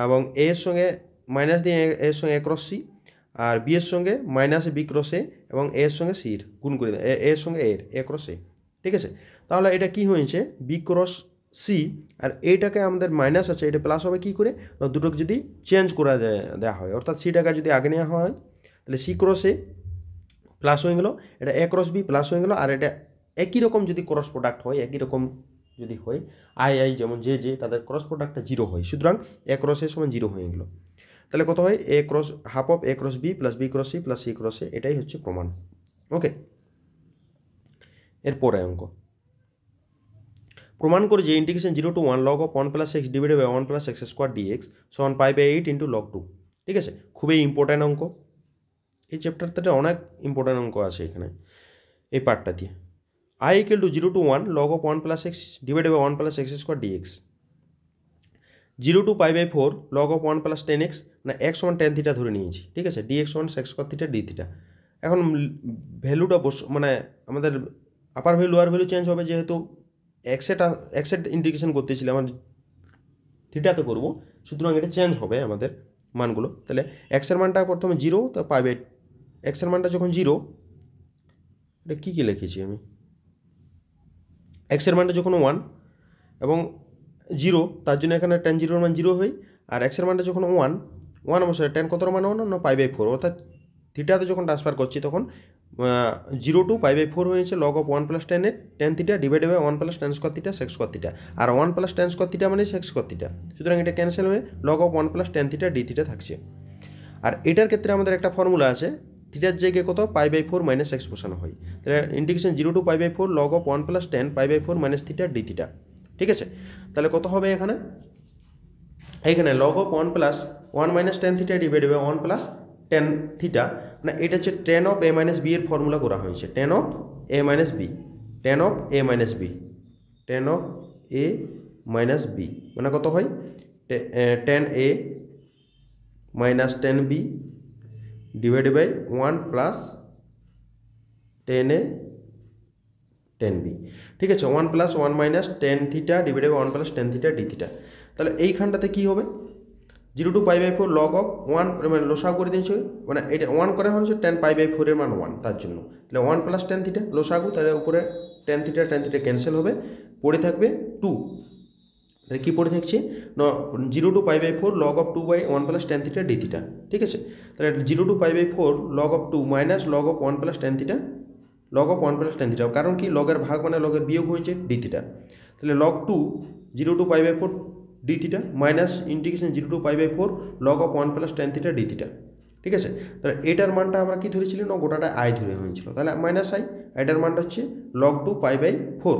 এবং এ এর সঙ্গে মাইনাস দিয়ে এর সঙ্গে এ ক্রস সি, আর বি এর সঙ্গে -বি ক্রস এ, এবং এ এর সঙ্গে সি এর গুণ করে দেয়, এর সঙ্গে এ ক্রস এ। ঠিক আছে, তাহলে এটা কি হয়েছে বি ক্রস সি, আর এইটাকে আমাদের মাইনাস আছে, এটা প্লাস হবে কি করে, দুটোকে যদি চেঞ্জ করে দেওয়া হয়, অর্থাৎ সিটাকে যদি আগে নেওয়া হয় তাহলে সি ক্রস এ প্লাস হয়ে গেল, এটা এ ক্রস বি প্লাস হয়ে গেল, আর এটা একই রকম যদি ক্রস প্রোডাক্ট হয়, একই রকম যদি হয় আই যেমন যে তাদের ক্রস প্রোডাক্টটা 0 হয়, সুতরাং এ ক্রস এ সমান 0 হয়ে গেল। তাহলে কত হয় a cross ½ of a cross b plus b cross c plus c cross a, এটাই হচ্ছে প্রমাণ। ওকে, এরপরে অঙ্ক, প্রমাণ করে যে integration 0 to 1 log of 1 + x divided by 1 + x² dx সমান π/8 × log 2। ঠিক আছে, খুবই ইম্পর্ট্যান্ট অঙ্ক, এই চ্যাপ্টারটাতে অনেক ইম্পর্ট্যান্ট অঙ্ক আছে এখানে এই পার্টটা দিয়ে। i = 0 to 1 log of 1 + x divided by 1 + x² dx, 0 to π/4 log of 1 + 10x, মানে x সমান tan থিটা ধরে নিয়েছি। ঠিক আছে, dx সমান sec θ d থিটা। এখন ভ্যালুটা মানে আমাদের আপার ভ্যালু লোয়ার ভ্যালু চেঞ্জ হবে, যেহেতু এক্সের ইন্টিগ্রেশন করতেছিলাম, আমরা থিটাতে করব, সুতরাং এটা চেঞ্জ হবে আমাদের মানগুলো। তাহলে এক্সের মানটা প্রথমে 0, তা পাইবে এক্সের মানটা যখন 0, এটা কী লিখেছি আমি, এক্সের মানটা যখন 1 এবং 0, তার জন্য এখানে tan 0 এর মান 0 হয়, আর এক্সের মানটা যখন 1 অবশ্যই tan কত মান 1 না π/4, অর্থাৎ থিটাতে যখন ট্রান্সফার করছি তখন 0 to π/4 হয়েছে log of 1 + tan theta divided by 1 + tan square theta sec square theta, আর 1 + tan স্কোয়ার থিটা মানে sec স্কোয়ার থিটা, সুতরাং এটা ক্যান্সেল হয়ে log of 1 + tan theta d theta থাকছে। আর এটার ক্ষেত্রে আমাদের একটা ফর্মুলা আছে, থিটার জায়গায় কত π/4 - x বসানো হয়, তাহলে integration 0 to π/4 log of 1 + tan π/4 - theta d theta. ঠিক আছে, তাহলে কত হবে এইখানে log of 1 + 1 - tan theta divided by 1 + tan theta, মানে এটা হচ্ছে tan of a - b এর ফর্মুলা করা হয়েছে, tan of a - b, tan of a - b, tan of a - b মানে কত হয় tan a - tan b divided by 1 + tan a tan b। ঠিক আছে, 1 + 1 - tan theta divided by 1 + tan theta d theta. তাহলে এইখানটাতে কী হবে 0 to π/4 log of 1, মানে লসাগু করে দিয়েছে, মানে এটা 1 করা হয়েছে tan π/4 এর মান 1, তার জন্য তাহলে 1 + tan থিটা লসাগু, তাহলে উপরে tan থিটা ক্যান্সেল হবে, পড়ে থাকবে 2। তাহলে কী পড়ে থাকছে 0 to π/4 log of 2/1 + tan theta d theta. ঠিক আছে, তাহলে 0 to π/4 log of 2 minus log of 1 + tan theta, log of 1 + tan theta, কারণ কি লগের ভাগ মানে লগের বিয়োগ হয়েছে d থিটা, তাহলে log 2 0 to π/4 d theta minus integration 0 to pi by 4 log of 1 plus tan theta d theta. ঠিক আছে, তাহলে এটার মানটা আমরা কি ধরেছিলাম না গোটাটা আই ধরে হয়েছিল, তাহলে মাইনাস আই, এটার মানটা হচ্ছে লগ 2 পাই বাই 4,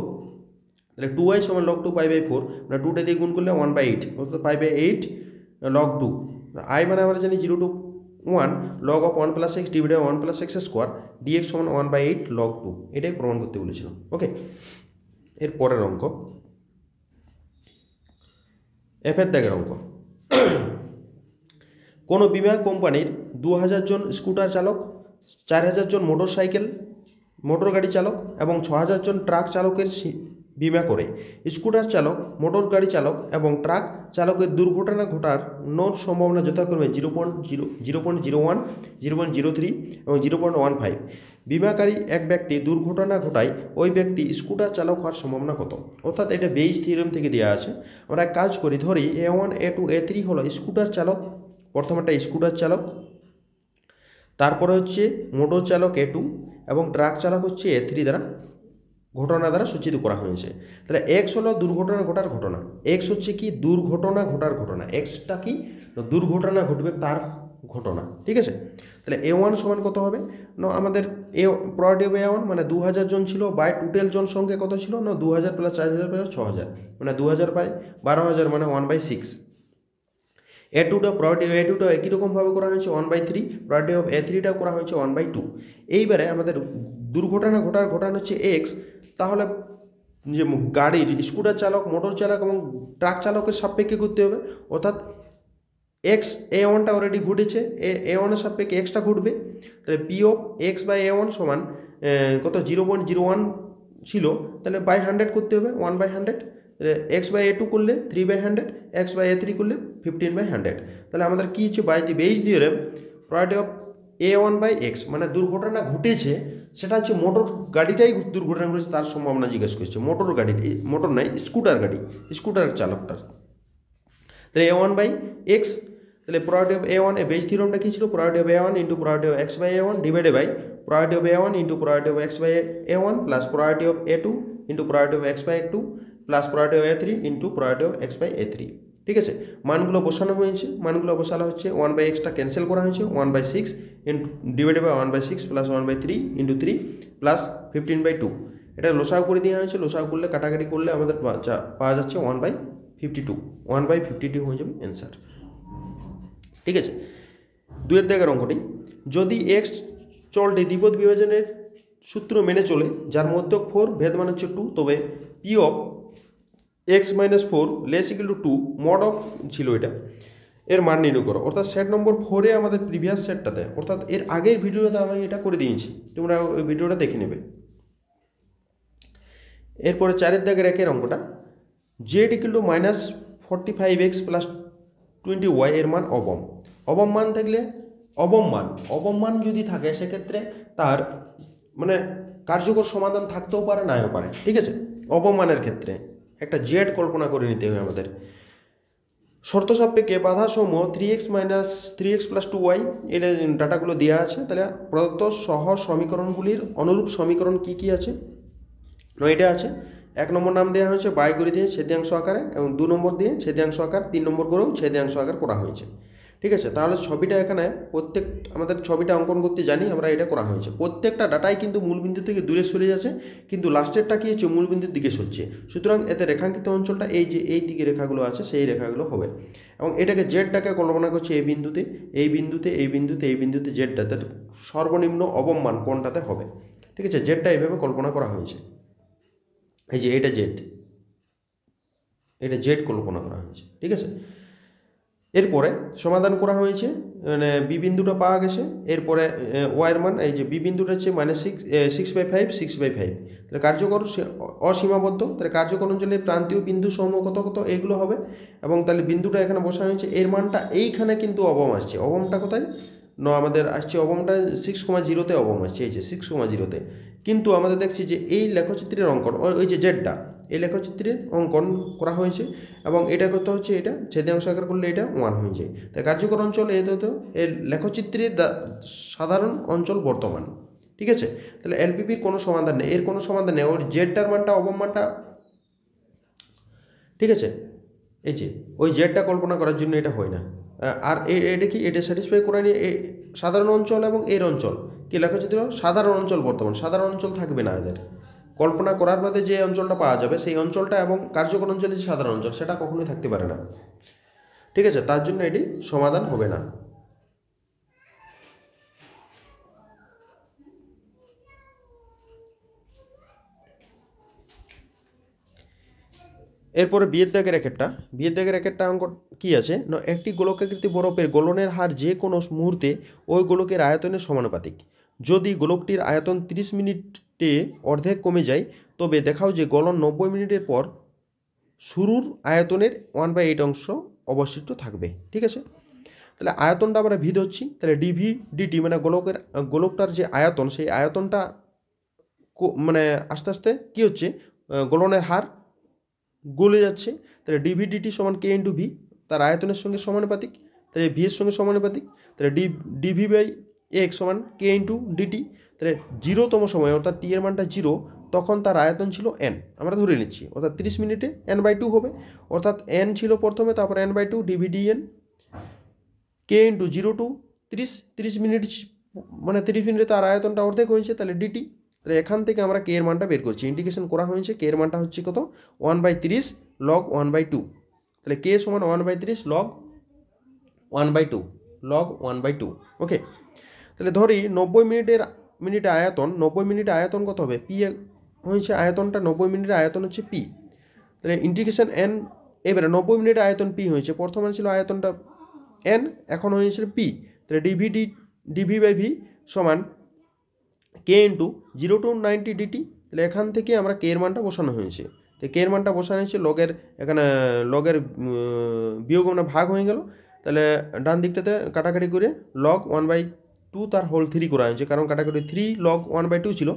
তাহলে 2i সমান লগ 2 পাই বাই 4, মানে 2টা দিয়ে গুণ করলে 1/8 অর্থাৎ পাই বাই 8 লগ 2, আই মানে আমরা জানি 0 to 1 log of 1 plus x divided 1 plus x square d x সমান 1/8 লগ 2, এটাই প্রমাণ করতে বলেছিলাম। ওকে, এর পরের অঙ্ক এফের দাগের অঙ্ক। কোনো বিমা কোম্পানির 2000 জন স্কুটার চালক, 4000 জন মোটর গাড়ি চালক এবং 6000 জন ট্রাক চালকের বিমা করে। স্কুটার চালক, মোটর গাড়ি চালক এবং ট্রাক চালকের দুর্ঘটনা ঘটার সম্ভাবনা যথাক্রমে 0.01, 0.03 এবং 0.15। বিমাকারী এক ব্যক্তি দুর্ঘটনা ঘটায়, ওই ব্যক্তি স্কুটার চালক হওয়ার সম্ভাবনা কত? অর্থাৎ এটা বেইজ থিওরেম থেকে দেওয়া আছে। আমরা এক কাজ করি, ধরি A1 A2 A3 হলো স্কুটার চালক, প্রথমটা স্কুটার চালক, তারপরে হচ্ছে মোটর চালক A2 এবং ট্রাক চালক হচ্ছে A3 দ্বারা ঘটনা দ্বারা সূচিত করা হয়েছে। তাহলে এক্স হলো দুর্ঘটনা ঘটার ঘটনা, এক্স হচ্ছে কি দুর্ঘটনা ঘটার ঘটনা, এক্সটা কি দুর্ঘটনা ঘটবে তার ঘটনা। ঠিক আছে, তাহলে A1 সমান কত হবে না আমাদের প্রবাবিলিটি অফ A1 মানে 2000 জন ছিল বাই টোটাল জন সংখ্যা কত ছিল না 2000 প্লাস 4000 প্লাস 6000 মানে 2000 বাই 12000 মানে 1/6। A2টা প্রবাবিলিটি অফ A2টা একই রকমভাবে করা হয়েছে 1/3, প্রবাবিলিটি অফ A3টাও করা হয়েছে 1/2। এইবারে আমাদের দুর্ঘটনা ঘটার ঘটনা হচ্ছে এক্স, তাহলে যে গাড়ির স্কুটার চালক, মোটর চালক এবং ট্রাক চালকের সাপেক্ষে করতে হবে, অর্থাৎ এক্স A1টা অলরেডি ঘটেছে, A1 সাপেক্ষে এক্সটা ঘটবে, তাহলে P of x by A1 সমান কত 0.01 ছিল, তাহলে বাই 100 করতে হবে 1/100, এক্স বাই A2 করলে 3/100, এক্স বাই A3 করলে 15/100। তাহলে আমাদের কী হচ্ছে by the Bayes theorem probability of A1 by x মানে দুর্ঘটনা ঘটেছে সেটা হচ্ছে মোটর গাড়িটাই দুর্ঘটনা ঘটেছে তার সম্ভাবনা জিজ্ঞেস করছে, মোটর গাড়ি, মোটর নাই স্কুটার গাড়ি, স্কুটার চালকটার। তাহলে A1 বাই এক্স, তাহলে প্রবাবিলিটি অফ A1 এ বেইজ থিওরেমটা কী ছিল probability of A1 into probability of x by A1 divided by probability of A1 into probability of x by A1 plus probability of A2 into probability of x by A2 plus probability of A3 into probability of x by A3। ঠিক আছে, মানগুলো বসানো হয়েছে, মানগুলো বসানো হচ্ছে 1/xটা cancel করা হয়েছে 1/6 into divided by 1/6 plus 1/3 into 3 plus 15/2। এটা লসাগু করে দেওয়া হয়েছে, লসাগু করলে কাটাকাটি করলে আমাদের পাওয়া যাচ্ছে 1/52, 1/52 হয়ে যাবে অ্যান্সার। ঠিক আছে, 2 দাগের অঙ্কটি, যদি এক্স চলটি দ্বিপদ বিভাজনের সূত্র মেনে চলে যার মধ্যক 4 ভেদ মান হচ্ছে 2, তবে P of x minus 4 less equal to 2 mod of ছিল এটা, এর মান নির্ণয় করো। অর্থাৎ সেট নম্বর 4-এ আমাদের প্রিভিয়াস সেটটাতে, অর্থাৎ এর আগের ভিডিওটাতে আমি এটা করে দিয়েছি, তোমরা ওই ভিডিওটা দেখে নেবে। এরপরে 4 দাগের 1 অঙ্কটা, Z equal to minus 45x plus 20y এর মান অবম মান থাকলে অবম মান যদি থাকে সেক্ষেত্রে তার মানে কার্যকর সমাধান থাকতেও পারে নাও পারে। ঠিক আছে, অবমানের ক্ষেত্রে একটা জেড কল্পনা করে নিতে হবে আমাদের। শর্ত সাপেক্ষে বাধা সমূহ 3x minus 3x plus 2y এর ডাটাগুলো দেওয়া আছে। তাহলে প্রদত্ত সহ সমীকরণগুলির অনুরূপ সমীকরণ কি কি আছে? এটা আছে, 1 নম্বর নাম দেওয়া হয়েছে বাই করে দিয়ে ছেদ্যাংশ আকারে এবং 2 নম্বর দিয়ে ছেদ্যাংশ আকার, 3 নম্বর করেও ছেদ্যাংশ আকার করা হয়েছে। ঠিক আছে, তাহলে ছবিটা এখানে আমাদের ছবিটা অঙ্কন করতে জানি আমরা, এটা করা হয়েছে। প্রত্যেকটা ডাটাই কিন্তু মূলবিন্দু থেকে দূরে সরে যাচ্ছে, কিন্তু লাস্টেরটা কি হচ্ছে মূলবিন্দুর দিকে সরছে। সুতরাং এতে রেখাঙ্কিত অঞ্চলটা এই যে এই দিকে রেখাগুলো আছে সেই রেখাগুলো হবে, এবং এটাকে জেডটাকে কল্পনা করছে এই বিন্দুতে, এই বিন্দুতে, এই বিন্দুতে, এই বিন্দুতে জেডটাতে সর্বনিম্ন অবমান কোনটাতে হবে। ঠিক আছে, জেডটা এইভাবে কল্পনা করা হয়েছে, এই যে এটা জেড কল্পনা করা হয়েছে। ঠিক আছে, এরপরে সমাধান করা হয়েছে, মানে বি বিন্দুটা পাওয়া গেছে। এরপরে ওয়াইয়ের মান এই যে বি বিন্দুটা হচ্ছে -6/5 6/5। তাহলে কার্যকর অসীমাবদ্ধ, তাহলে কার্যকর অঞ্চলে প্রান্তীয় বিন্দু সমূহ কত কত এইগুলো হবে, এবং তাহলে বিন্দুটা এখানে বসা হয়েছে, এর মানটা এইখানে কিন্তু অবম আসছে। অবমটা কোথায় আমাদের আসছে, অবমটা 6,0-তে অবম আসছে, এই যে 6,0-তে। কিন্তু আমাদের দেখছি যে এই লেখচিত্রের অঙ্কন ওই যে জেডটা এই লেখচিত্রের অঙ্কন করা হয়েছে, এবং এটা কত হচ্ছে, এটা ছেদ্যাংশ আকার করলে এটা 1 হয়ে যায়। তাই কার্যকর অঞ্চল তো এর লেখচিত্রের সাধারণ অঞ্চল বর্তমান। ঠিক আছে, তাহলে এলপিপির কোনো সমাধান নেই, এর কোনো সমাধান নেই, ওর জেডটার মানটা অবম মানটা। ঠিক আছে, এই যে ওই জেডটা কল্পনা করার জন্য এটা হয় না। আর এটা কি, এটা স্যাটিসফাই করে নিয়ে সাধারণ অঞ্চল এবং এর অঞ্চল কি লেখা যদি সাধারণ অঞ্চল, বর্তমান সাধারণ অঞ্চল থাকবে না এদের। কল্পনা করার বাদে যে অঞ্চলটা পাওয়া যাবে সেই অঞ্চলটা এবং কার্যকর অঞ্চলের যে সাধারণ অঞ্চল সেটা কখনোই থাকতে পারে না। ঠিক আছে, তার জন্য এটি সমাধান হবে না। এরপরে বিয়ের দাগের র্যাকেটটা অঙ্ক কী আছে না, একটি গোলকাকৃতি বরফের গলনের হার যে কোনো মুহূর্তে ওই গোলকের আয়তনের সমানুপাতিক। যদি গোলকটির আয়তন 30 মিনিটে অর্ধেক কমে যায় তবে দেখাও যে গলন 90 মিনিটের পর শুরুর আয়তনের 1/8 অংশ অবশিষ্ট থাকবে। ঠিক আছে, তাহলে আয়তনটা আমরা ভি ধরছি, তাহলে ডিভি ডিটি মানে গোলকটার যে আয়তন সেই আয়তনটা মানে আস্তে আস্তে কী হচ্ছে, গলনের হার গলে যাচ্ছে। তাহলে ডিভি ডিটি সমান কে ইন্টু ভি, তার আয়তনের সঙ্গে সমানুপাতিক, তাহলে ভি এর সঙ্গে সমানুপাতিক। তাহলে ডিভি বাই এক্স সমান কে ইন্টু ডিটি। তাহলে 0তম সময় অর্থাৎ টি এর মানটা 0, তখন তার আয়তন ছিল এন, আমরা ধরে নিচ্ছি, অর্থাৎ 30 মিনিটে n/2 হবে, অর্থাৎ এন ছিল প্রথমে, তারপর n/2 ডিভি ডিএন কে ইন্টু 0 টু 30 মিনিট, মানে 30 মিনিটে তার আয়তনটা অর্ধেক হয়েছে, তাহলে ডিটি। তাহলে এখান থেকে আমরা কে এর মানটা বের করছি, ইন্টিগ্রেশন করা হয়েছে, কে এর মানটা হচ্ছে কত 1/30 লগ 1/2। তাহলে কে সমান 1/30 লগ 1/2 লগ 1/2। ওকে, তাহলে ধরি 90 মিনিটে আয়তন কত হবে, পি হয়েছে আয়তনটা, 90 মিনিটের আয়তন হচ্ছে পি। তাহলে ইন্টিগ্রেশন এন, এবারে 90 মিনিটের আয়তন পি হয়েছে, প্রথমে ছিল আয়তনটা এন, এখন হয়েছিল পি। তাহলে ডিভি বাই ভি সমান কে ইন্টু 0 টু 90 ডিটি। তাহলে এখান থেকে আমরা কে এর মানটা বসানো হয়েছে, তো কে এর মানটা বসানো হয়েছে লগের, এখানে লগের বিয়োগ মানে ভাগ হয়ে গেল। তাহলে ডান দিকটাতে কাটাকাটি করে লগ 1/2 তার হোল 3 করা হয়েছে, কারণ কাটাকাটি 3 লগ 1/2 ছিল,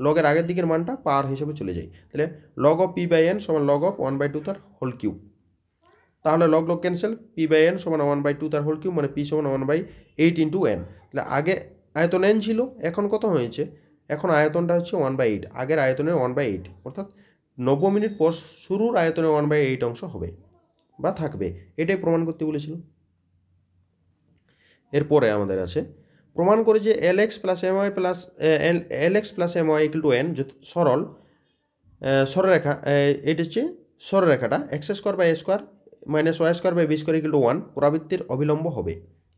লগের আগের দিকের মানটা পাওয়ার হিসেবে চলে যায়। তাহলে log of p by n সমান লগ অফ 1/2 তার হোল কিউব। তাহলে log log cancel, p by n সমান 1/2 তার হোল কিউব, মানে পি সমান 1/8 ইন্টু এন। তাহলে আগে আয়তন এন ছিল, এখন কত হয়েছে, এখন আয়তনটা হচ্ছে 1/8, আগের আয়তনের 1/8, অর্থাৎ 90 মিনিট পর শুরুর আয়তনের 1/8 অংশ হবে বা থাকবে, এটাই প্রমাণ করতে বলেছিল। এরপরে আমাদের আছে প্রমাণ করে যে l x plus m y equal to n সরলরেখা, এটা হচ্ছে সরলরেখাটা x square by a square minus y square by b square equal to 1 পুনরাবৃত্তির অবিলম্ব হবে,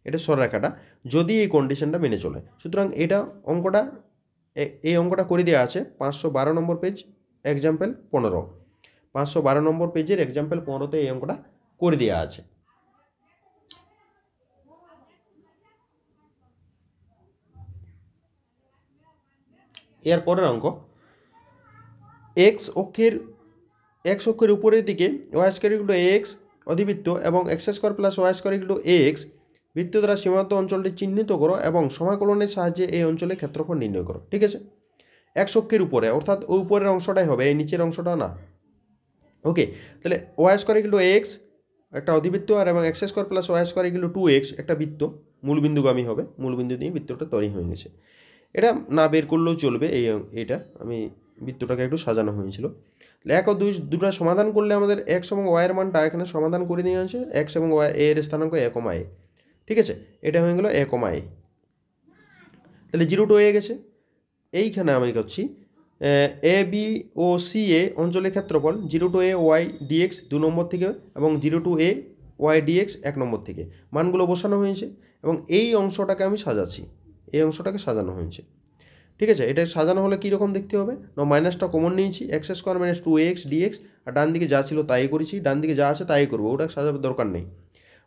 এটা সরলরেখাটা যদি এই কন্ডিশনটা মেনে চলে। সুতরাং এই অঙ্কটা করে দেওয়া আছে 512 নম্বর পেজ, এক্সাম্পল 15, 512 নম্বর পেজের এক্সাম্পল 15-তে এই অঙ্কটা করে দেওয়া আছে। এর পরের অঙ্ক, এক্স অক্ষের উপরের দিকে y square equal to x অধিবৃত্ত এবং x square plus y square equal to x বৃত্ত দ্বারা সীমাবদ্ধ অঞ্চলটি চিহ্নিত করো এবং সমাকলনের সাহায্যে এই অঞ্চলের ক্ষেত্রফল নির্ণয় করো। ঠিক আছে, এক্স অক্ষের উপরে, অর্থাৎ ওই উপরের অংশটাই হবে, এই নিচের অংশটা না। ওকে, তাহলে y square equal to x একটা অধিবৃত্ত, আর এবং x square plus y square equal to 2x একটা বৃত্ত, মূলবিন্দুগামী হবে, মূলবিন্দু দিয়ে বৃত্তটা তৈরি হয়ে গেছে। এটা না বের করলেও চলবে, এইটা আমি বৃত্তটাকে একটু সাজানো হয়েছিল। তাহলে 1 ও 2 দুটো সমাধান করলে আমাদের এক্স এবং ওয়াইয়ের মানটা এখানে সমাধান করে দেওয়া হয়েছে, এক্স এবং ওয়াই এর স্থানাঙ্ক এ কমা এ। ঠিক আছে, এটা হয়ে গেল এ কমা এ। তাহলে 0 টু এ গেছে, এইখানে আমি করছি এ বি ও সি এ অঞ্চলের ক্ষেত্রফল 0 টু এ ওয়াই ডিএক্স 2 নম্বর থেকে এবং 0 টু এ ওয়াই ডিএক্স 1 নম্বর থেকে মানগুলো বসানো হয়েছে, এবং এই অংশটাকে আমি সাজাচ্ছি, এই অংশটাকে সাজানো হয়েছে। ঠিক আছে, এটা সাজানো হলে কীরকম দেখতে হবে না, মাইনাসটা কমন নিয়েছি, x square minus 2x d x, আর ডান দিকে যা ছিল তাই করেছি, ডান দিকে যা আছে তাই করবো, ওটা সাজাবার দরকার নেই।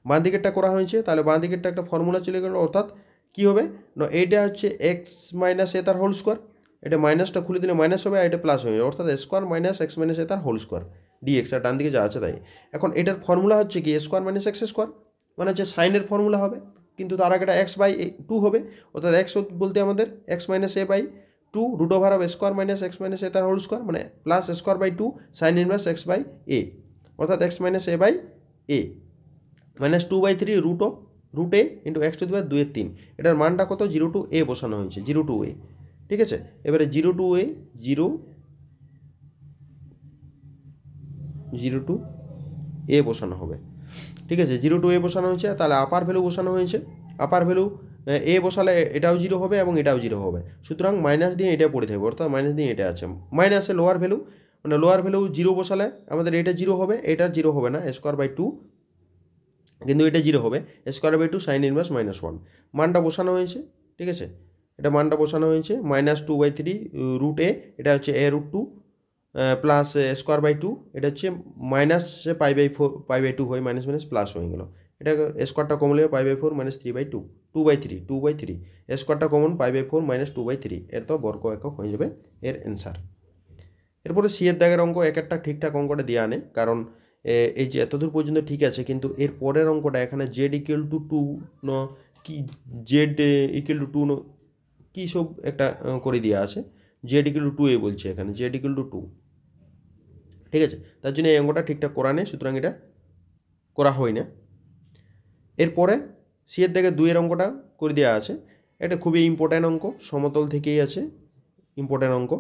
বাঁ দিকেরটা করা হয়েছে, তাহলে বাঁ দিকেরটা একটা ফর্মুলা চলে গেল, অর্থাৎ কী হবে না, এইটা হচ্ছে এক্স মাইনাস এ তার হোল স্কোয়ার, এটা মাইনাসটা খুলে দিলে মাইনাস হবে, আর এটা প্লাস হয়ে যাবে, অর্থাৎ square minus x minus a তার হোল স্কোয়ার ডিএক্স, আর ডান দিকে যা আছে তাই। এখন এটার ফর্মুলা হচ্ছে কি স্কোয়ার মাইনাস এক্স স্কোয়ার, মানে হচ্ছে সাইনের ফর্মুলা হবে, কিন্তু তার আগে এটা x/2 হবে, অর্থাৎ এক্স বলতে আমাদের x minus a by 2 root over of square minus x minus a তার হোল স্কোয়ার, মানে plus square by 2 sine inverse x by a, অর্থাৎ x minus a by a minus 2/3 root a into x to the power 2/3। এটার মানটা কত, 0 two এ বসানো হয়েছে, 0 two এ। ঠিক আছে, এবারে 0 টু এ 0 টু এ বসানো হবে। ঠিক আছে, 0 to a বসানো হয়েছে, তাহলে আপার ভ্যালু বসানো হয়েছে। আপার ভ্যালু এ বসালে এটাও 0 হবে এবং এটাও 0 হবে, সুতরাং মাইনাস দিয়ে এটা পড়ে থাকবে, অর্থাৎ মাইনাস দিয়ে এটা আছে। মাইনাসে লোয়ার ভ্যালু, মানে লোয়ার ভ্যালু 0 বসালে আমাদের এটা 0 হবে, এটা 0 হবে না, স্কোয়ার/2, কিন্তু এটা 0 হবে, স্কোয়ার/2 সাইন ইনভার্স -1 মানটা বসানো হয়েছে। ঠিক আছে, এটা মানটা বসানো হয়েছে, -2/3 রুট এ, এটা হচ্ছে a√2 প্লাস স্কোয়ার/2, এটা হচ্ছে মাইনাস π/2 হয়, মাইনাস মাইনাস প্লাস হয়ে গেল। এটা স্কোয়ারটা কমন হলে π/4 -3/2, 2/3 স্কোয়ারটা কমন, π/4 -2/3, এর তো বর্গ একক হয়ে যাবে এর অ্যান্সার। এরপরে সি এর দাগের অঙ্ক এক একটা ঠিকঠাক অঙ্কটা দিয়ে আনে, কারণ এই যে এতদূর পর্যন্ত ঠিক আছে, কিন্তু এর পরের অঙ্কটা এখানে z=2 ন কি z=2 ন কী সব একটা করে দেওয়া আছে, z=2a বলছে এখানে, z=2। ঠিক আছে, তার জন্য এই অঙ্কটা ঠিকঠাক করা নেই, সুতরাং এটা করা হয় না। এরপরে সি এর দাগে 2 এর অঙ্কটা করে দেওয়া আছে, এটা খুবই ইম্পর্ট্যান্ট অঙ্ক, সমতল থেকেই আছে, ইম্পর্ট্যান্ট অঙ্ক।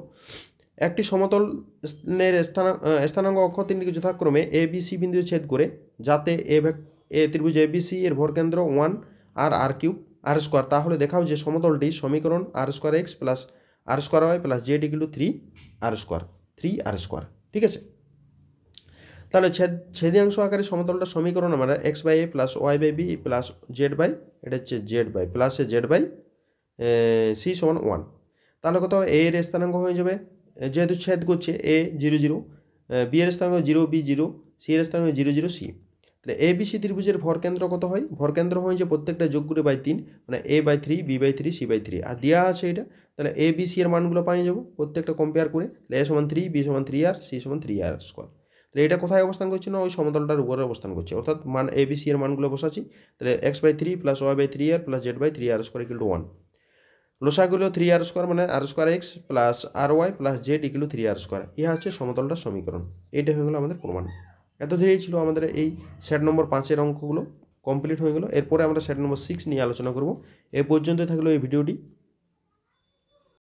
একটি সমতলের স্থানাঙ্ক অক্ষ তিনটিকে যথাক্রমে এ বি সি বিন্দুতে ছেদ করে, যাতে এ ত্রিভুজ এ বি সি এর ভরকেন্দ্র 1 আর r³ r², তাহলে দেখাও যে সমতলটি সমীকরণ r² x plus r² y plus z=3 r²। ঠিক আছে, তাহলে ছেদিয়াংশ আকারে সমতলটা সমীকরণ আমরা x/a plus y/b plus z/, এটা হচ্ছে z/ প্লাস z/c = 1। তাহলে কত, a এর স্থানাঙ্ক হয়ে যাবে, যেহেতু ছেদ করছে a 0 0, b এর স্থানাঙ্ক 0 b 0, c এর স্থানাঙ্ক 0 0 c। তাহলে এ বি সি ত্রিভুজের ভরকেন্দ্র কত হয়, ভরকেন্দ্র হয় যে প্রত্যেকটা যোগ করে /3, মানে a/3 b/3 c/3, আর দেওয়া আছে এটা। তাহলে এ বি সি এর মানগুলো পাই যাবো প্রত্যেকটা কম্পেয়ার করে, তাহলে a = 3, b = 3r, c = 3r²। তাহলে এটা কোথায় অবস্থান করছে না, ওই সমতলটার উপরে অবস্থান করছে, অর্থাৎ মান এ বি সি এর মানগুলো বসাচ্ছি। তাহলে x/3 plus y/3r plus z/3r² = 1। লসাগুলো 3r² মানে r²x plus ry plus z=3r²। ইহা হচ্ছে সমতলটার সমীকরণ। এইটা হয়ে গেলো আমাদের প্রমাণ। এত ধীরেই ছিল আমাদের এই সেট নম্বর 5-এর অঙ্কগুলো কমপ্লিট হয়ে গেল। এরপরে আমরা সেট নম্বর 6 নিয়ে আলোচনা করব। এ পর্যন্ত থাকলো এই ভিডিওটি।